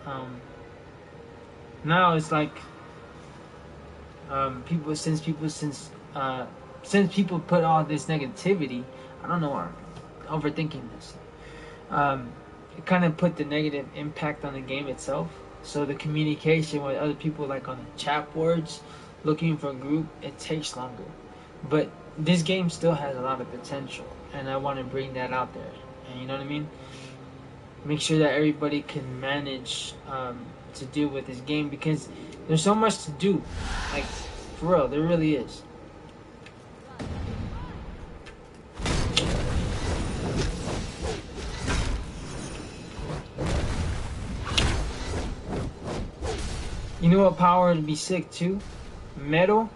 now it's like since people put all this negativity, I don't know why I'm overthinking this. It kind of put the negative impact on the game itself. So the communication with other people, like on the chat boards, looking for a group, it takes longer. But this game still has a lot of potential, and I want to bring that out there. And you know what I mean? Make sure that everybody can manage to deal with this game because there's so much to do. Like, for real, there really is. You know what power would be sick too? Metal,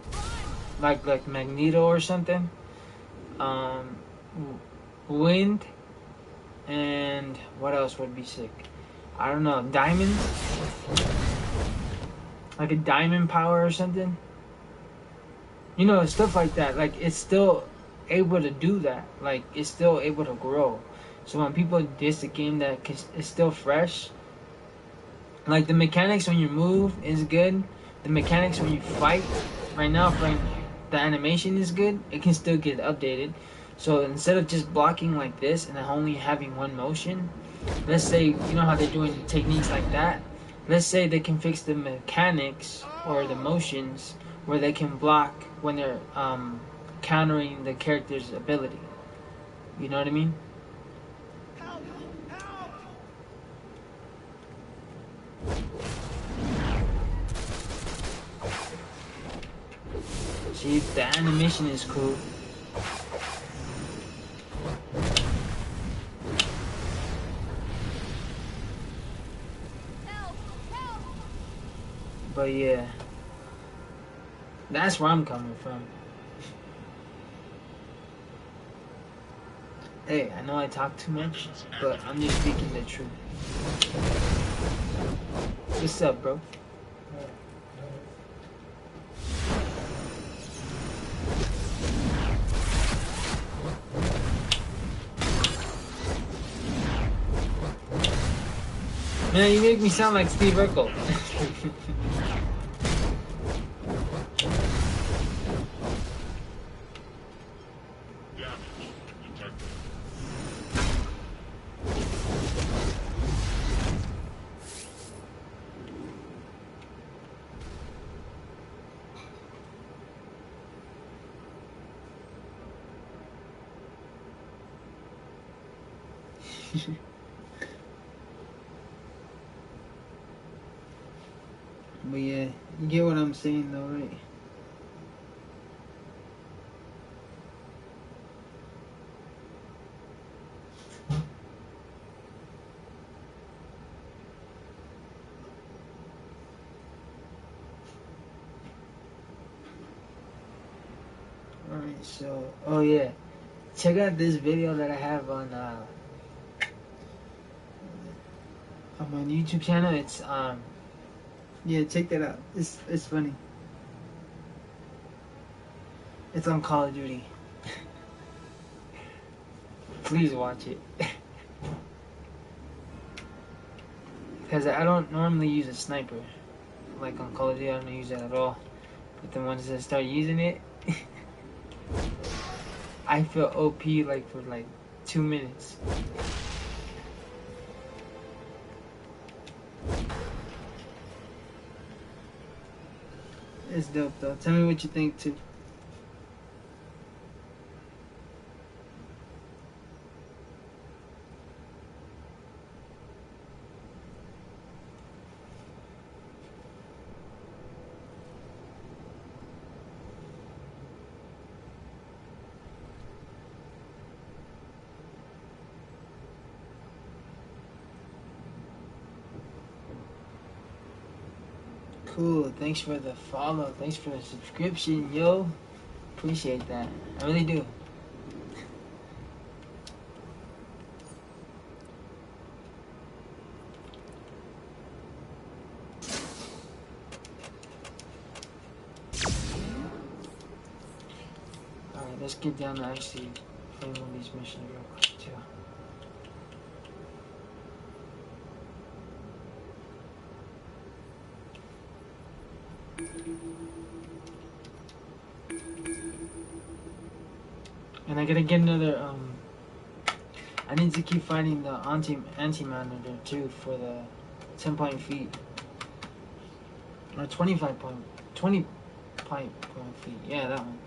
like Magneto or something. Wind, and what else would be sick? I don't know. Diamonds, like a diamond power or something. You know, stuff like that. Like it's still able to do that. Like it's still able to grow. So when people diss a game that is still fresh, like the mechanics when you move is good. The mechanics when you fight right now, the animation is good. It can still get updated. So instead of just blocking like this and only having one motion, let's say, you know how they're doing techniques like that? Let's say they can fix the mechanics or the motions where they can block when they're countering the character's ability. You know what I mean? See, the animation is cool. But yeah, that's where I'm coming from. Hey, I know I talk too much, but I'm just speaking the truth. What's up, bro? Man, you make me sound like Steve Urkel. But yeah, you get what I'm saying though, right? Alright, so, oh yeah, check out this video that I have on my YouTube channel. It's yeah, check that out. It's funny. It's on Call of Duty. Please watch it. Because I don't normally use a sniper. Like on Call of Duty, I don't use that at all. But then once I start using it, I feel OP like for like 2 minutes. It's dope though. Tell me what you think too. Cool, thanks for the follow, thanks for the subscription, yo. Appreciate that. I really do. Alright, let's get down to actually playing one of these missions real quick too. And I gotta get another, I need to keep finding the anti-monitor too for the 10-point feet. Or 20 point feet. Yeah, that one.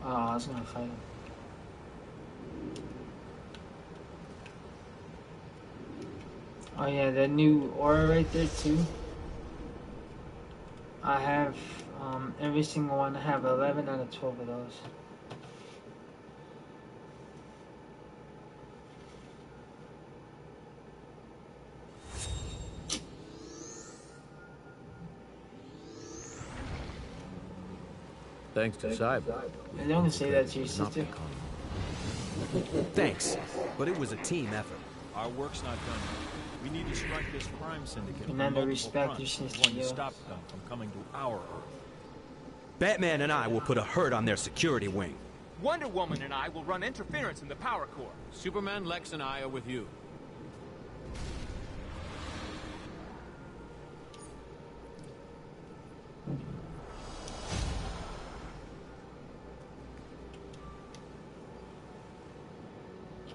Oh, I was gonna fight him. Oh yeah, that new aura right there too. I have every single one. I have 11 out of 12 of those. Thanks to Cyber. I don't say that to your sister. Thanks, but it was a team effort. Our work's not done. We need to strike this crime syndicate. Commander, respect your sister, to yo. stop them from coming to our Earth. Batman and I will put a hurt on their security wing. Wonder Woman and I will run interference in the power core. Superman, Lex, and I are with you.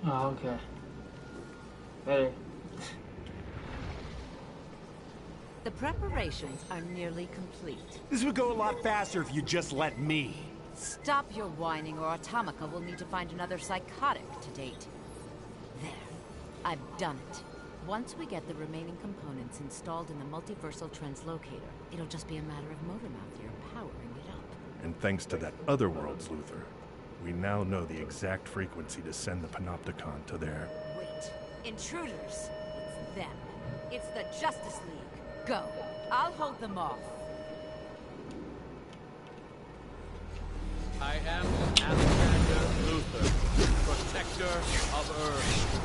Oh, okay. Better. The preparations are nearly complete. This would go a lot faster if you just let me. Stop your whining or Atomica will need to find another psychotic to date. There. I've done it. Once we get the remaining components installed in the multiversal translocator, it'll just be a matter of motor mouth here powering it up. And thanks to that other world's Luthor, we now know the exact frequency to send the Panopticon to their... Wait. Intruders. It's them. It's the Justice League. Go. I'll hold them off. I am Alexander Luthor, protector of Earth.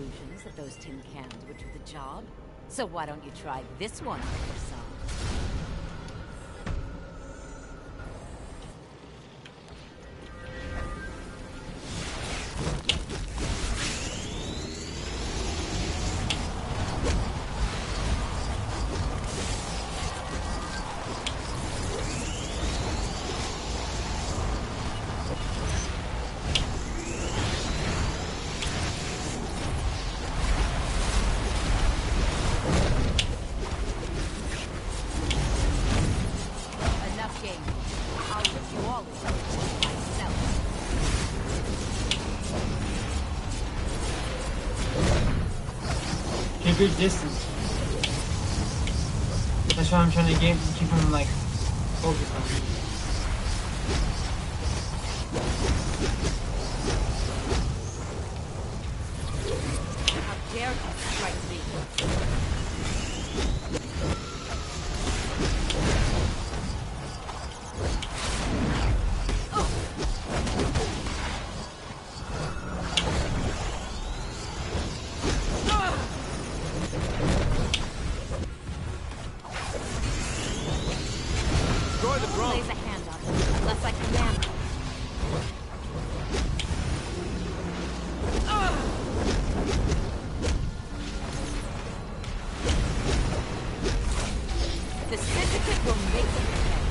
illusions that those tin cans would do the job. So why don't you try this one for some? Keep your distance. That's why I'm trying to keep him like focused on me. How dare you strike me? Lays a hand on it, unless I command. The syndicate will make you pay.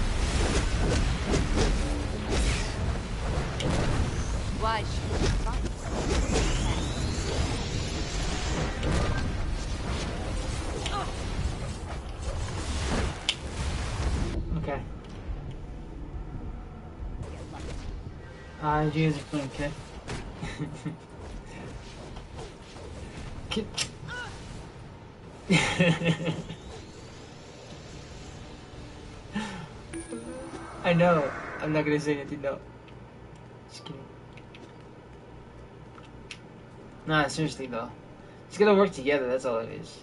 Why should you fight? Okay. You guys are playing, okay? I know. I'm not gonna say anything though. Just kidding. Nah, seriously though. It's gonna work together, that's all it is.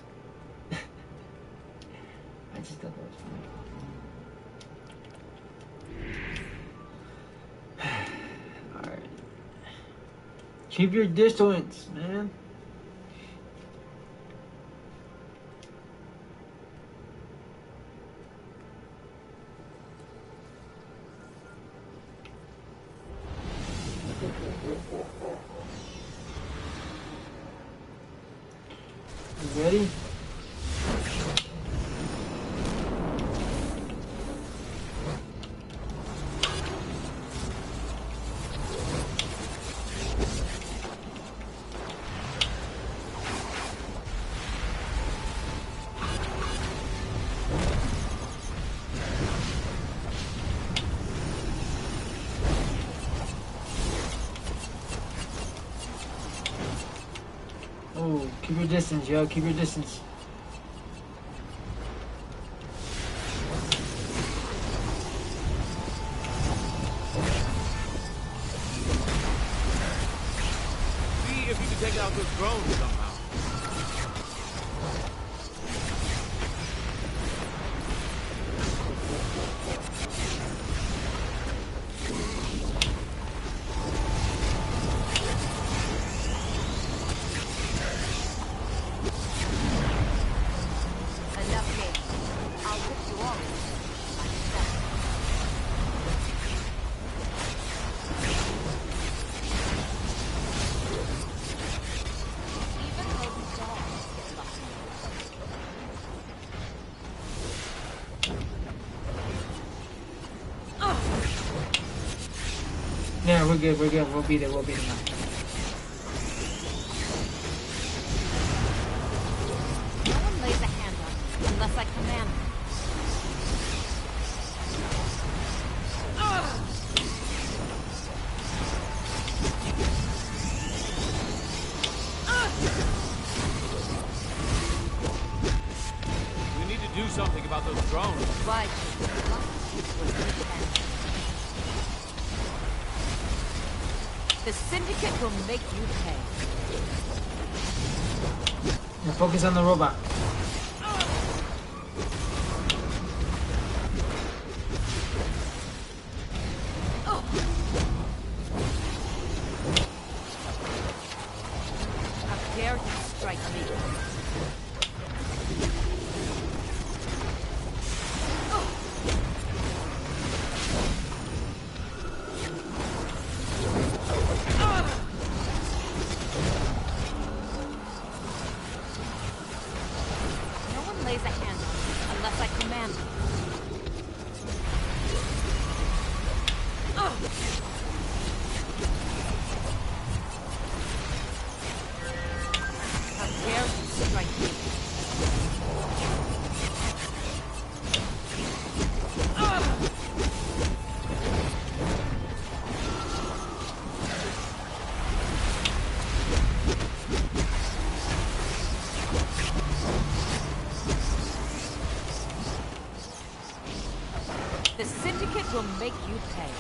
I just thought that was funny. Alright. Keep your distance, man. You ready? Oh, keep your distance, yo. Keep your distance. See if you can take out those drones somehow. Yeah, we're good, we're good. We'll beat it, we'll beat it now. No one lays a hand on me unless I command them. We need to do something about those drones. Why should you fight? The syndicate will make you pay. Now focus on the robot. How dare you strike me? No one lays a hand on me unless I command them. How dare you strike me? The Syndicate will make you pay.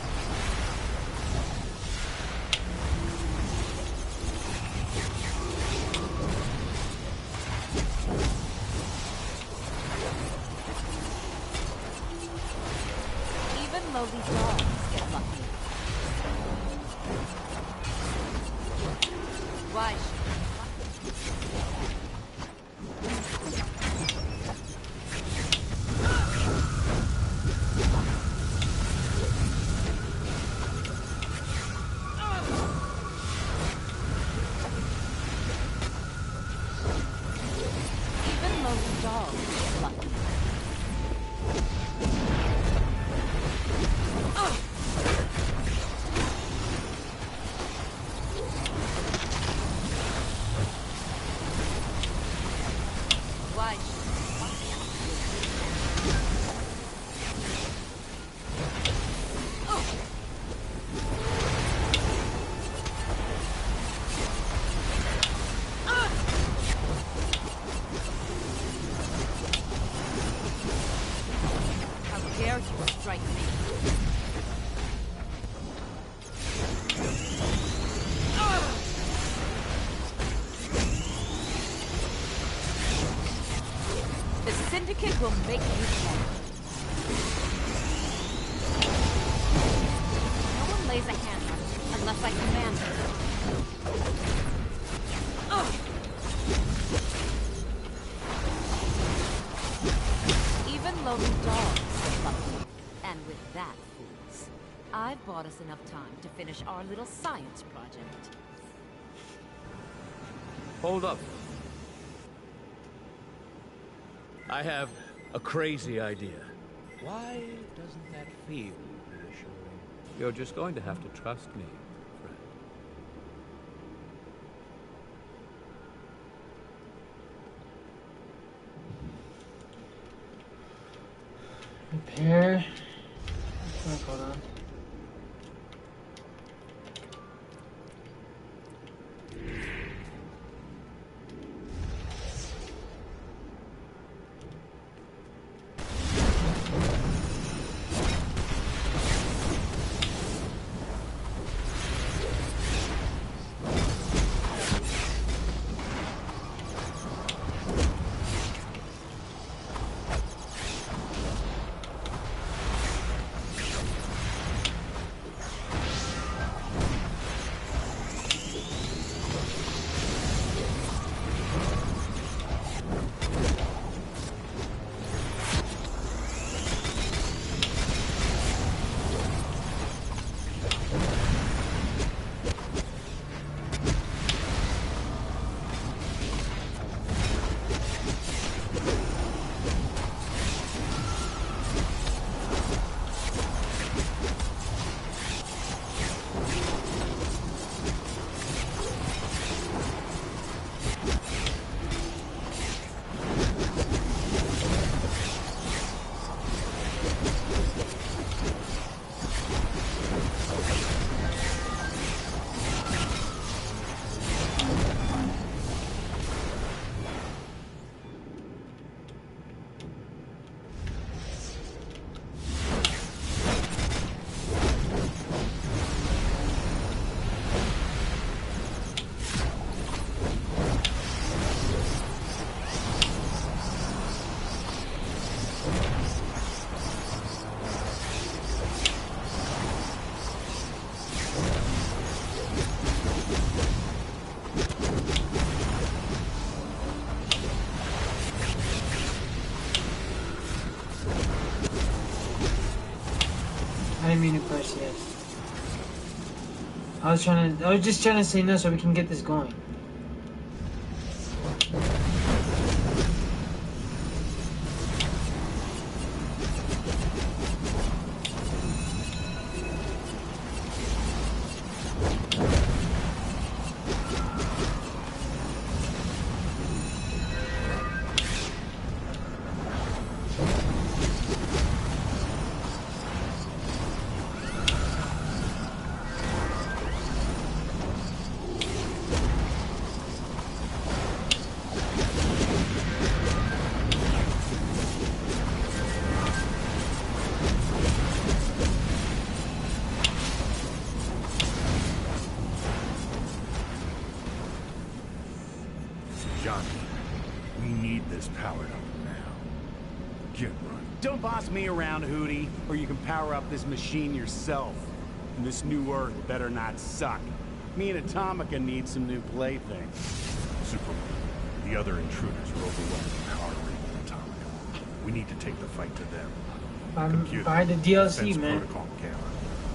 Even lowly dogs get lucky. Why even lowly dogs get lucky. Why how dare you strike me? The Syndicate will make you pay. No one lays a hand on me unless I command them. Even lowly dogs get lucky. And with that, fools, I've bought us enough time to finish our little science project. Hold up. I have a crazy idea. Why doesn't that feel reassuring? You're just going to have to trust me, friend. Repair. Hold on. me to press yes. I was just trying to say no so we can get this going. Johnny, we need this powered up now. Get running. Don't boss me around, Hootie, or you can power up this machine yourself. And this new Earth better not suck. Me and Atomica need some new playthings. Superman, the other intruders are overwhelming power Regal Atomica. We need to take the fight to them. Computer, Buy the DLC, defense man. protocol camera.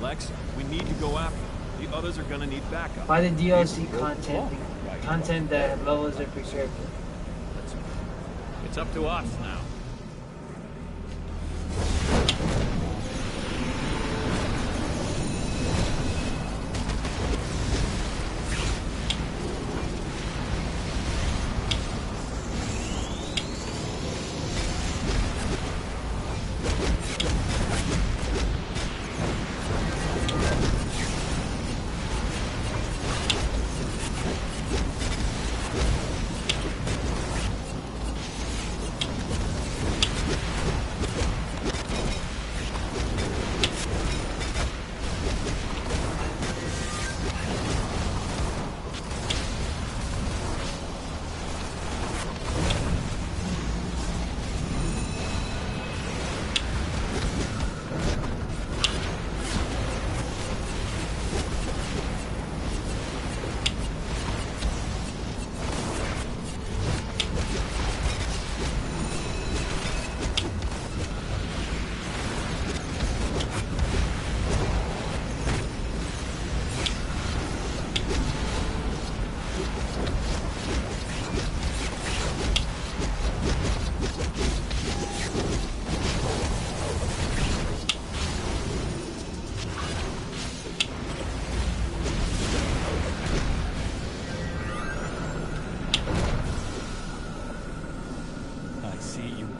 Lex, we need to go after them. The others are gonna need backup. Buy the DLC People will content. fall. Right. Content that levels every character. It's up to us now.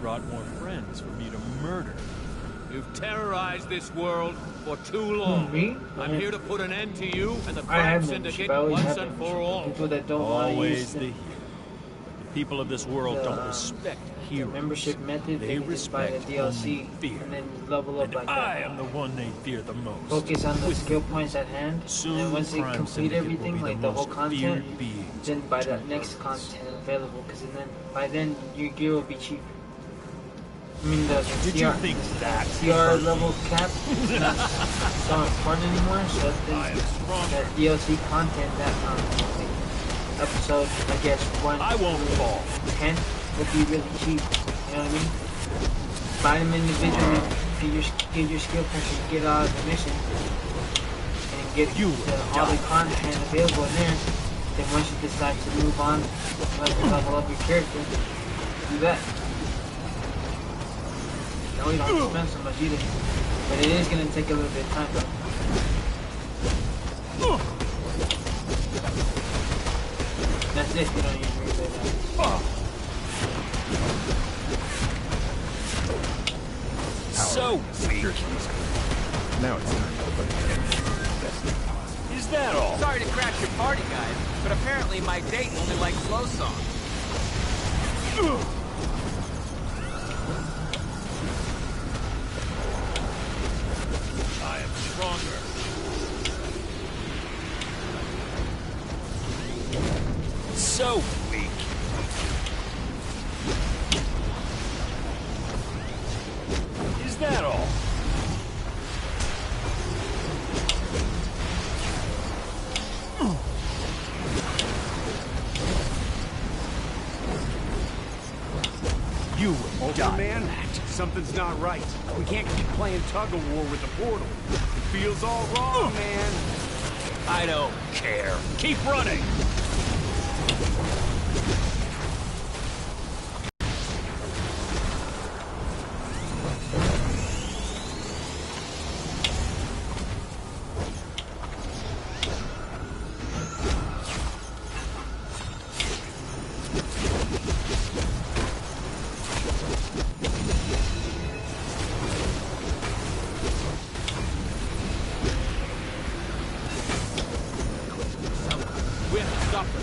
Brought more friends for me to murder. You've terrorized this world for too long. Me? I'm here to put an end to you and the I crime have syndicate membership. I always once have and for membership. all. People that don't want to use Always the, the hero. The people of this world don't respect the heroes. membership method. They They can just buy the respect DLC only fear. and then level up And like I that. am the one they fear the most. Focus on the With skill points at hand, Soon and once the they crime complete syndicate everything, will be like the the whole most content, feared beings then buy to that next earth. content available. Because then by then your gear will be cheap. I mean the Did CR, you think that CR level cap is not so important anymore. So I am then stronger. that DLC content, that episode, I guess 1 I won't fall. 10 would be really cheap. You know what I mean? Buy them individually, get your skill points, and get out of the mission, and get all the content available in there. Then once you decide to move on, level up your character, do that. No, you don't have to spend so much either. But it is going to take a little bit of time though. That's it, you don't need to replay that. So weak. Now it's time to put an end to the best possible. Is that all? Sorry to crash your party, guys, but apparently my date only likes slow songs. I am stronger. So weak. Is that all? You will die. Man, Something's not right. We can't keep playing tug-of-war with the portal. It feels all wrong, man. I don't care. Keep running! We have to stop them.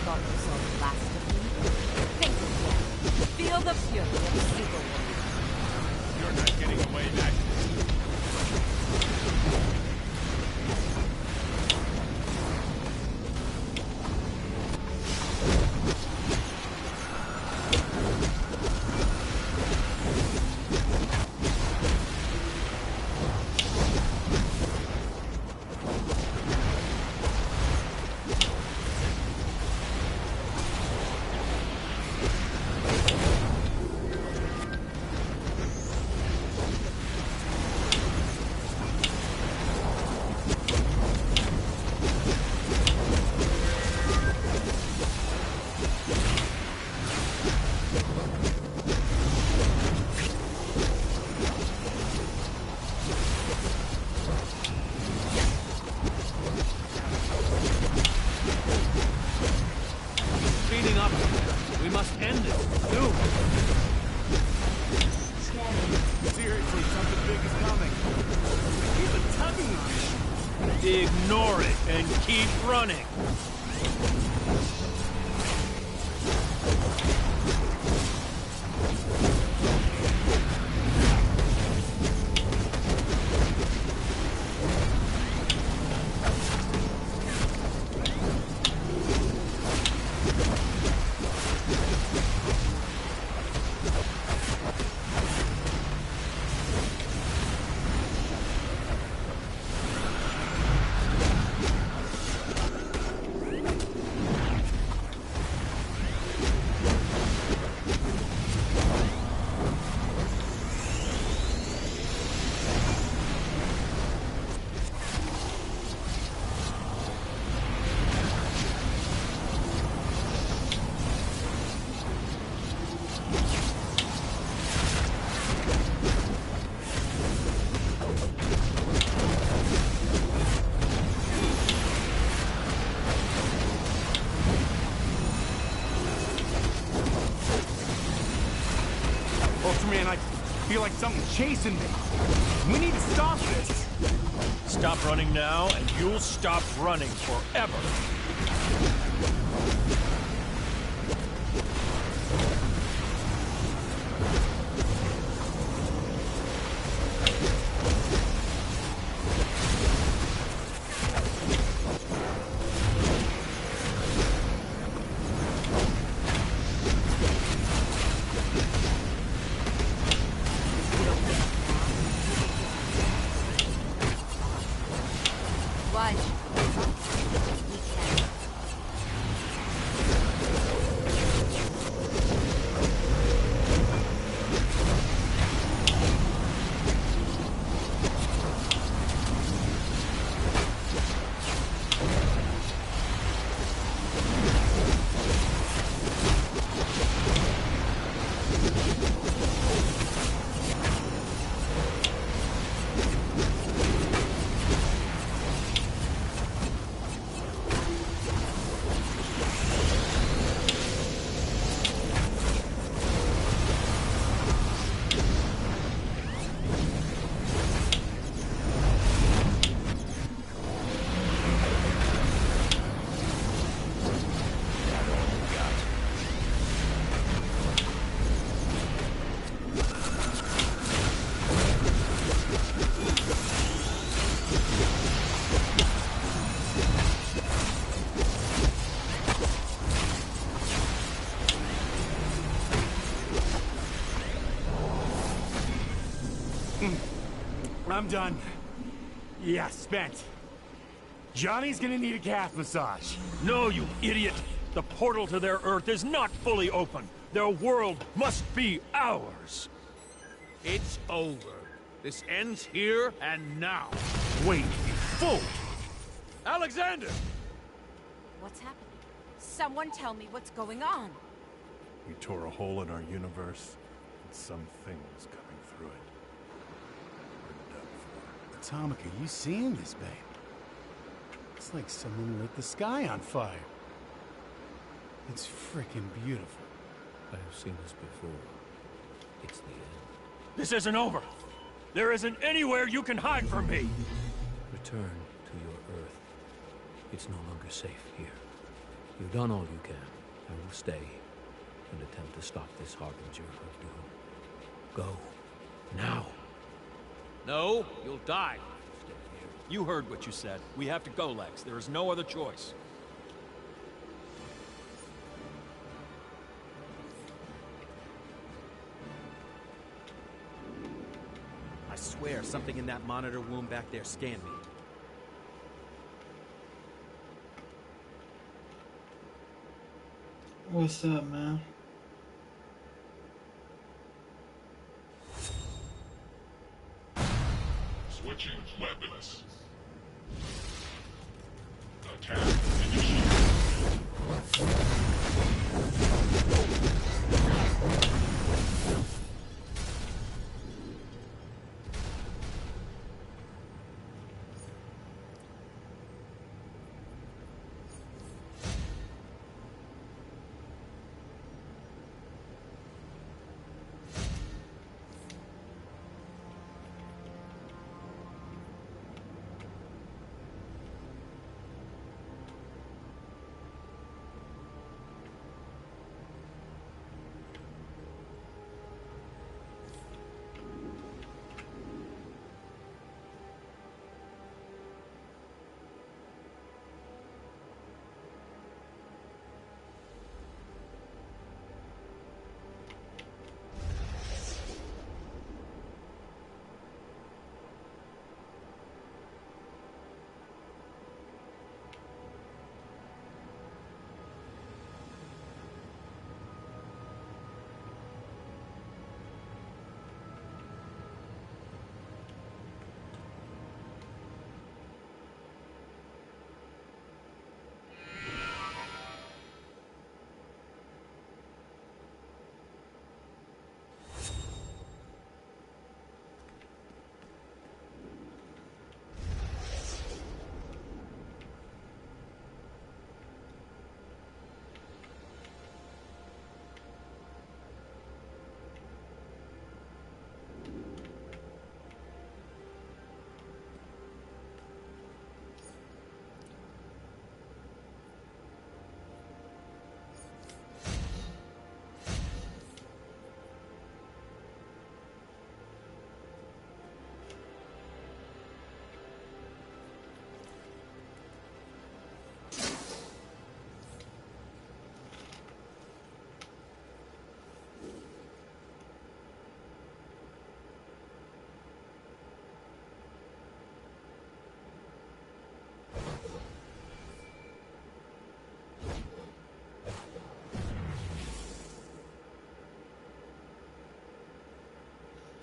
Thought you saw the last of me? Think again. Feel the fury of Super War. You're not getting away back. Speeding up. We must end this soon. Seriously, something big is coming. Keep it tugging on it. Ignore it and keep running. Ultraman, I feel like something's chasing me. We need to stop this. Stop running now, and you'll stop running forever. Why should we not? We can. I'm done. Yeah, spent. Johnny's gonna need a calf massage. No, you idiot! The portal to their Earth is not fully open. Their world must be ours. It's over. This ends here and now. Wait, full! Alexander! What's happening? Someone tell me what's going on. We tore a hole in our universe, and something was coming through it. We're done for. Atomica, you seeing this, babe? It's like someone lit the sky on fire. It's freaking beautiful. I have seen this before. It's the end. This isn't over. There isn't anywhere you can hide from me. Return to your Earth. It's no longer safe here. You've done all you can. I will stay and attempt to stop this harbinger of doom. Go. Now. No, you'll die. Stay here. You heard what you said. We have to go, Lex. There is no other choice. I swear, something in that monitor womb back there scanned me. What's up, man? Switching weapons. Attack initiated.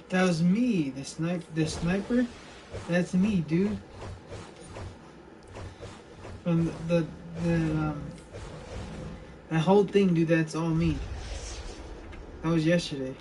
That was me, the sniper. That's me, dude. From that whole thing, dude. That's all me. That was yesterday.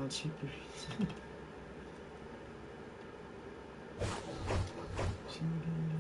lot cheaper. See what I do.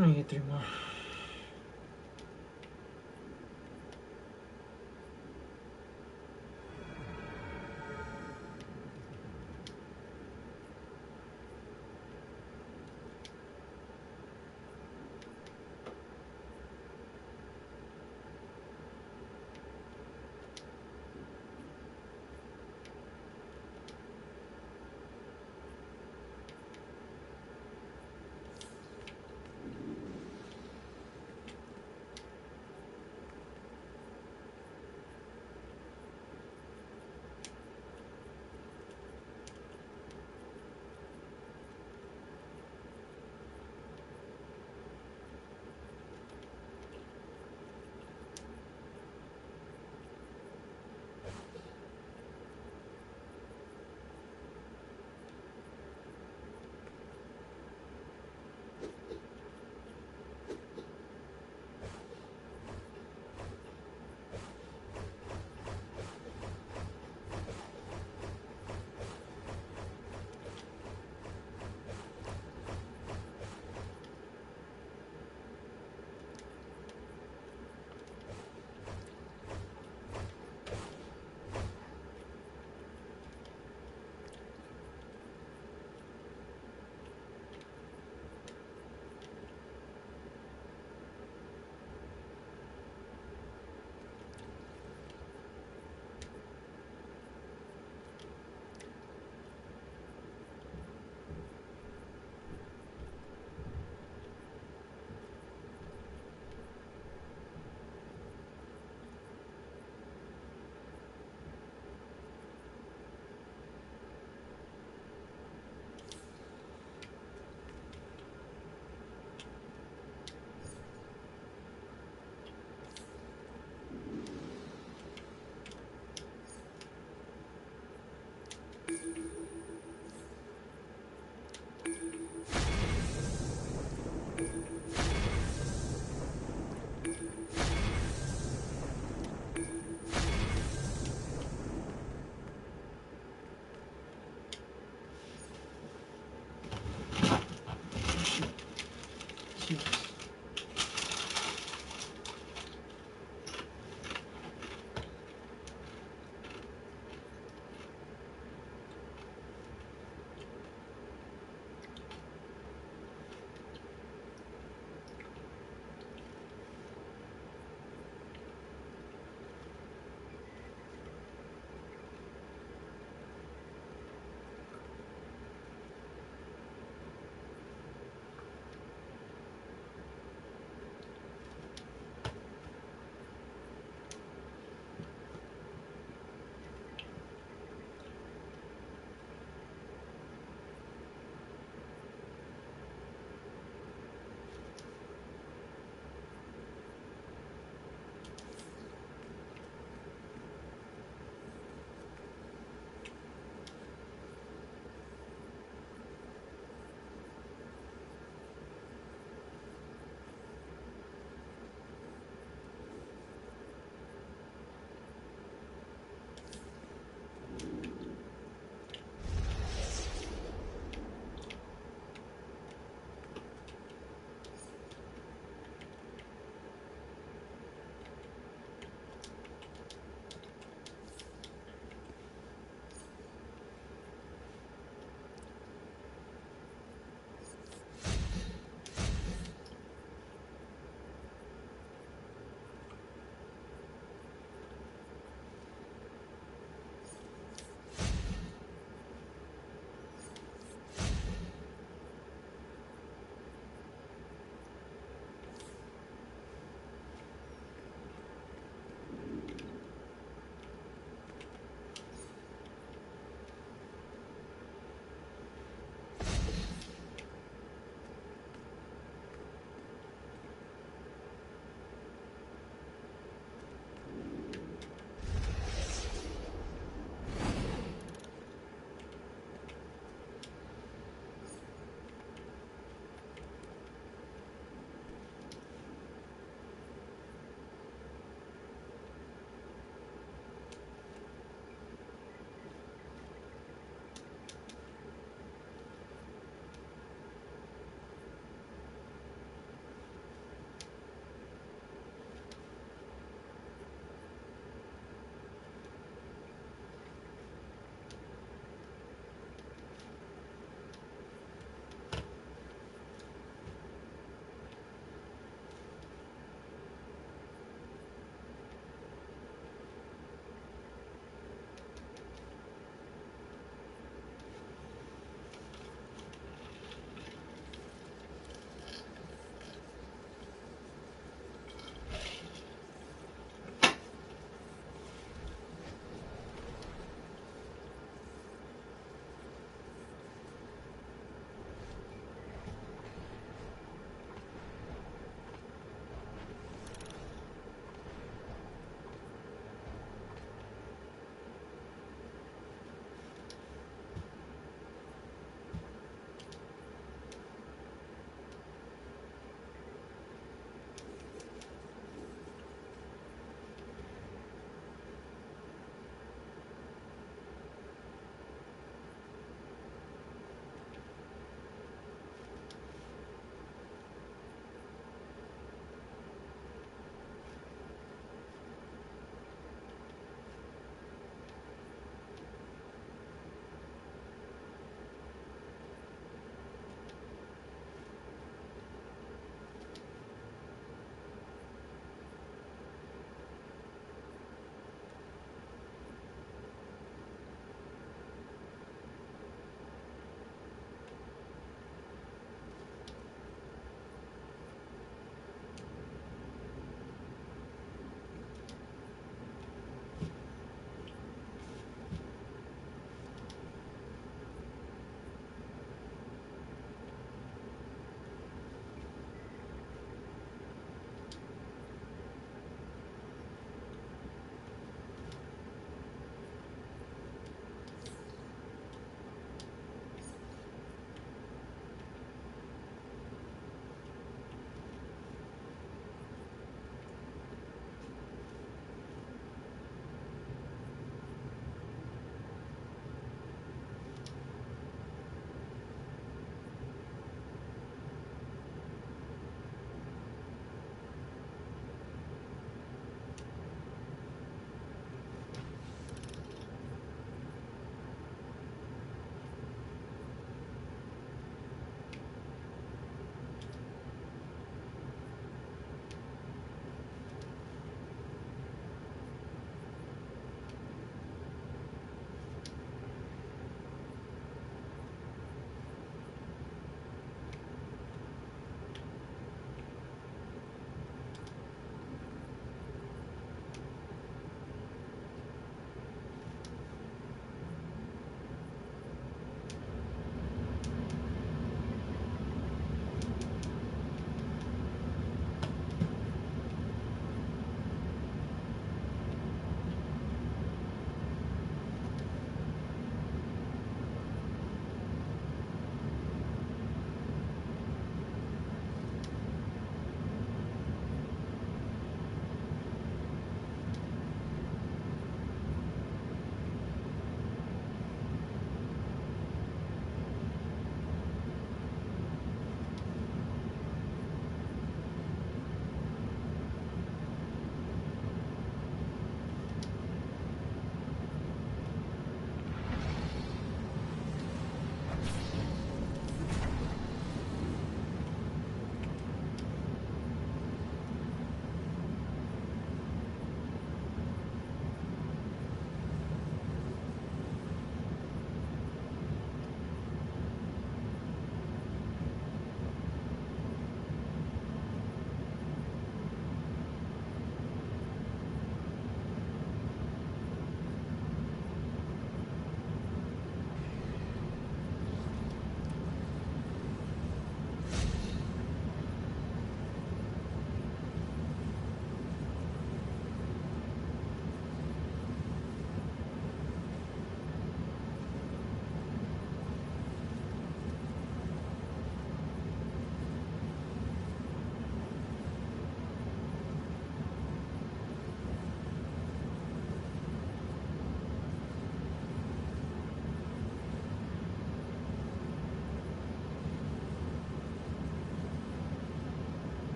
I'm gonna get 3 more.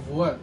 Of what?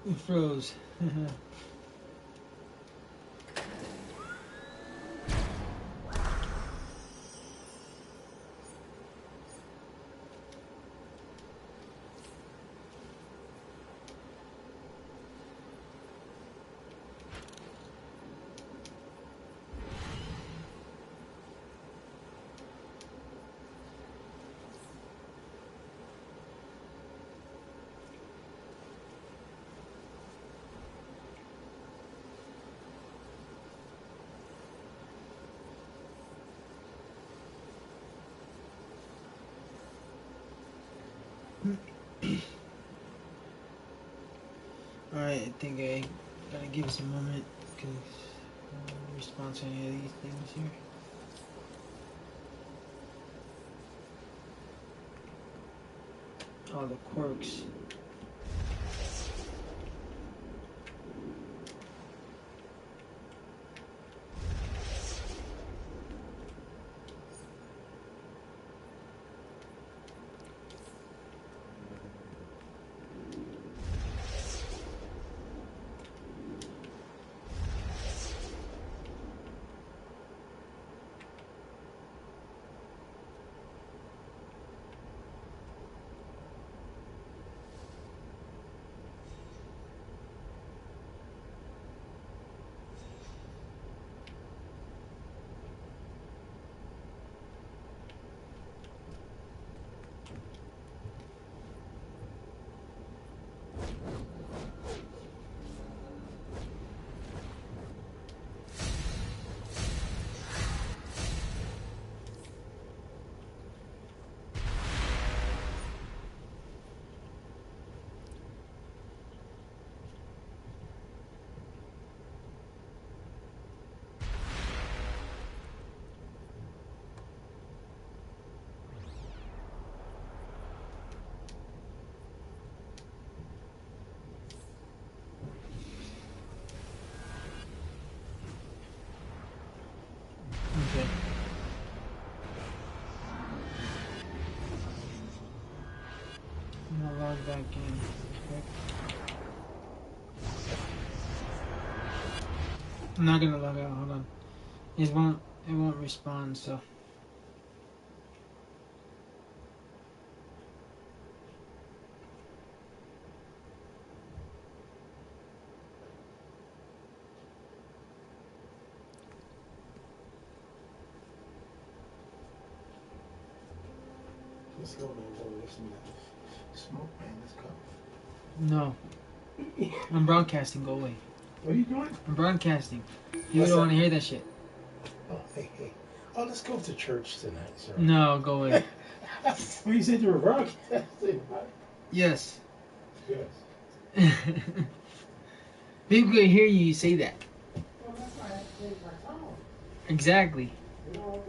It froze. I think I gotta give us a moment because I don't respond to any of these things here. All the quirks. Okay. I'm gonna log back in. Okay. I'm not gonna log out. Hold on. It won't respond. So. Let's go, man. Go listen to smoke, man. Let's go. No. I'm broadcasting. Go away. What are you doing? I'm broadcasting. You What's don't that? want to hear that shit. Oh, hey, hey. Oh, let's go to church tonight, sir. No, go away. Well, you said you were broadcasting, right? Yes. Yes. People could hear you say that. Well, that's why I had to change my tone. Exactly. You know,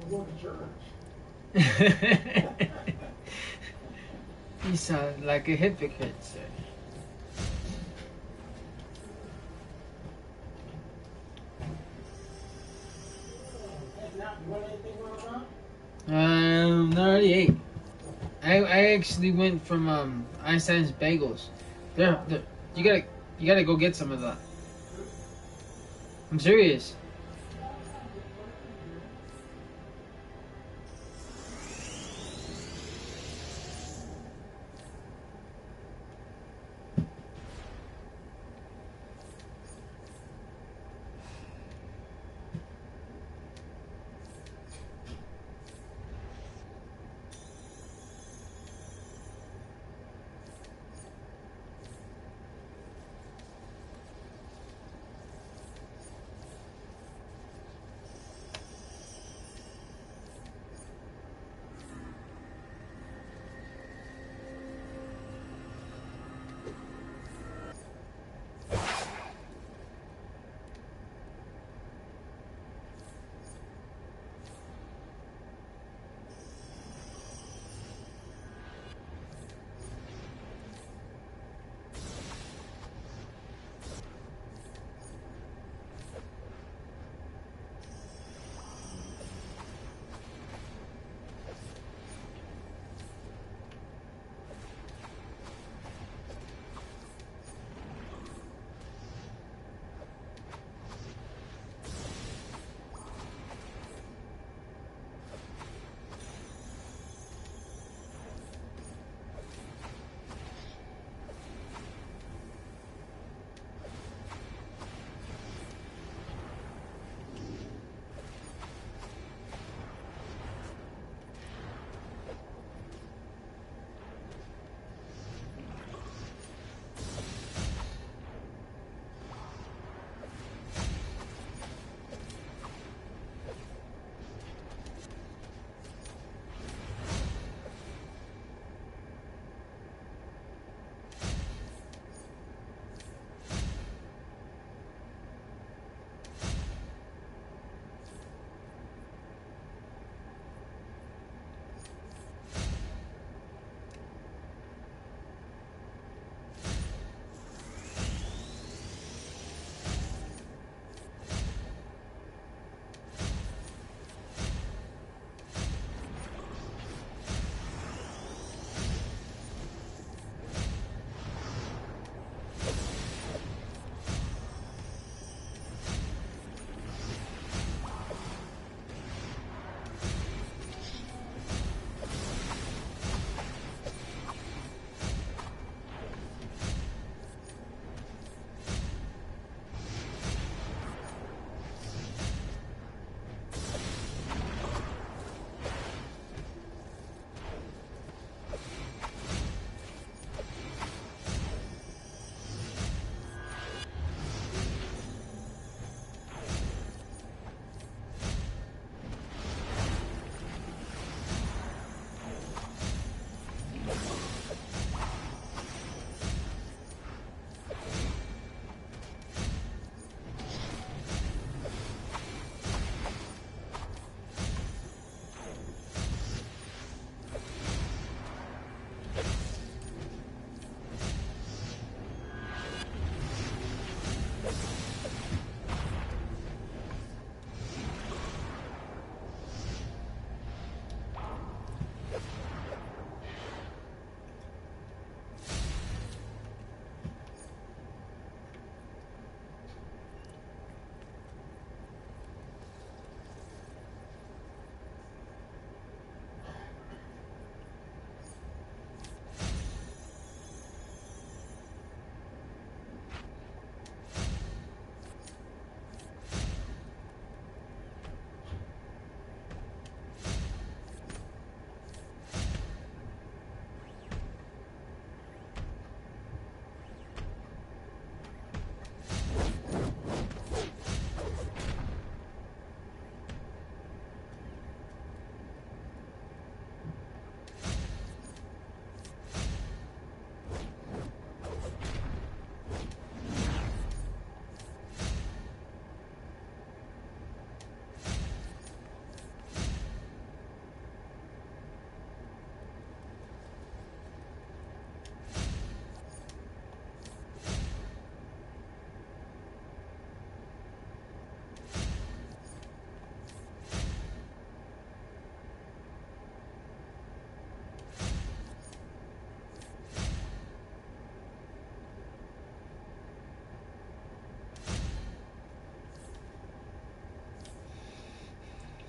we're going to church. You sound like a hypocrite, sir. I already ate. I actually went from Einstein's Bagels. There, you gotta go get some of that. I'm serious.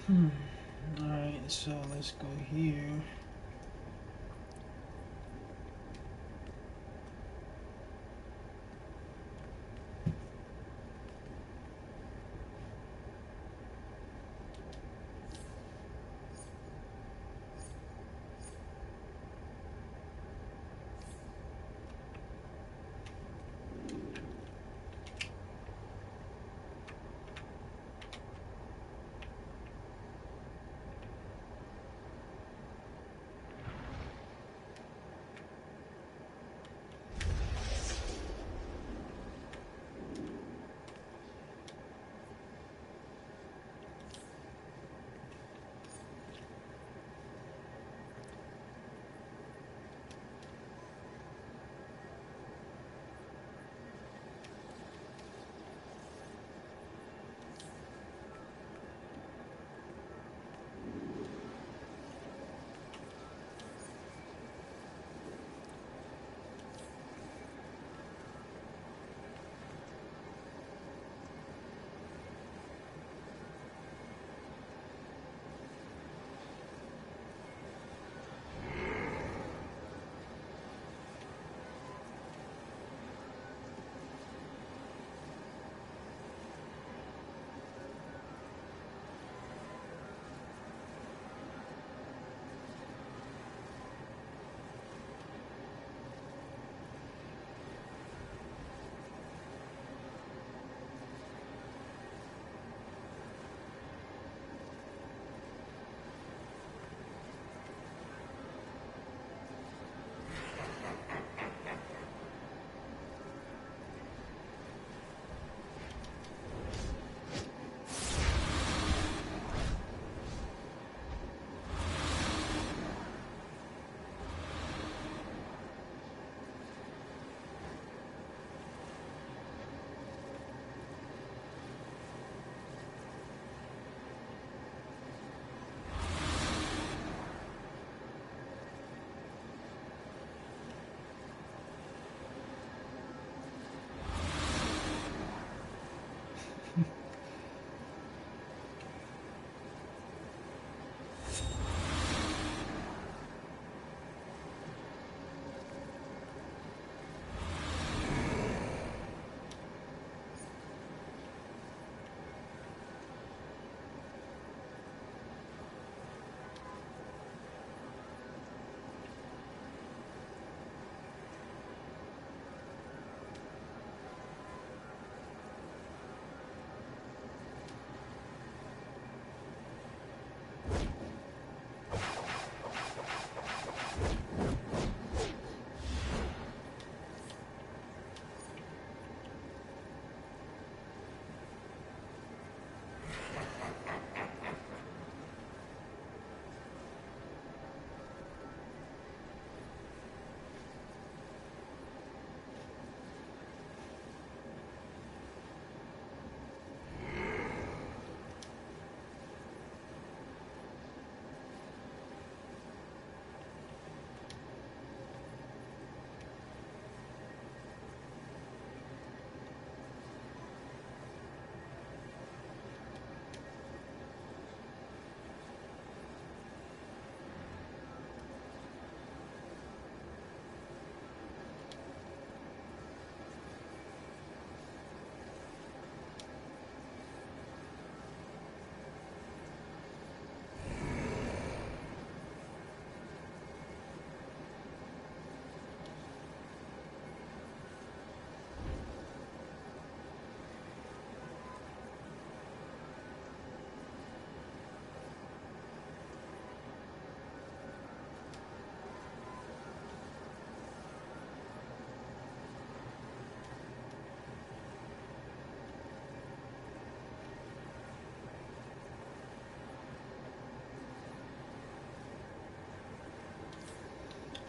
Alright, so let's go here.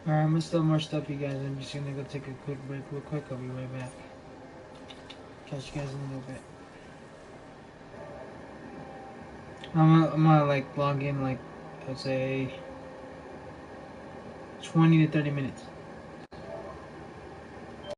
Alright, I'm gonna start more stuff, you guys. I'm just gonna go take a quick break real quick. I'll be right back. Catch you guys in a little bit. I'm gonna like log in like, I'd say 20 to 30 minutes.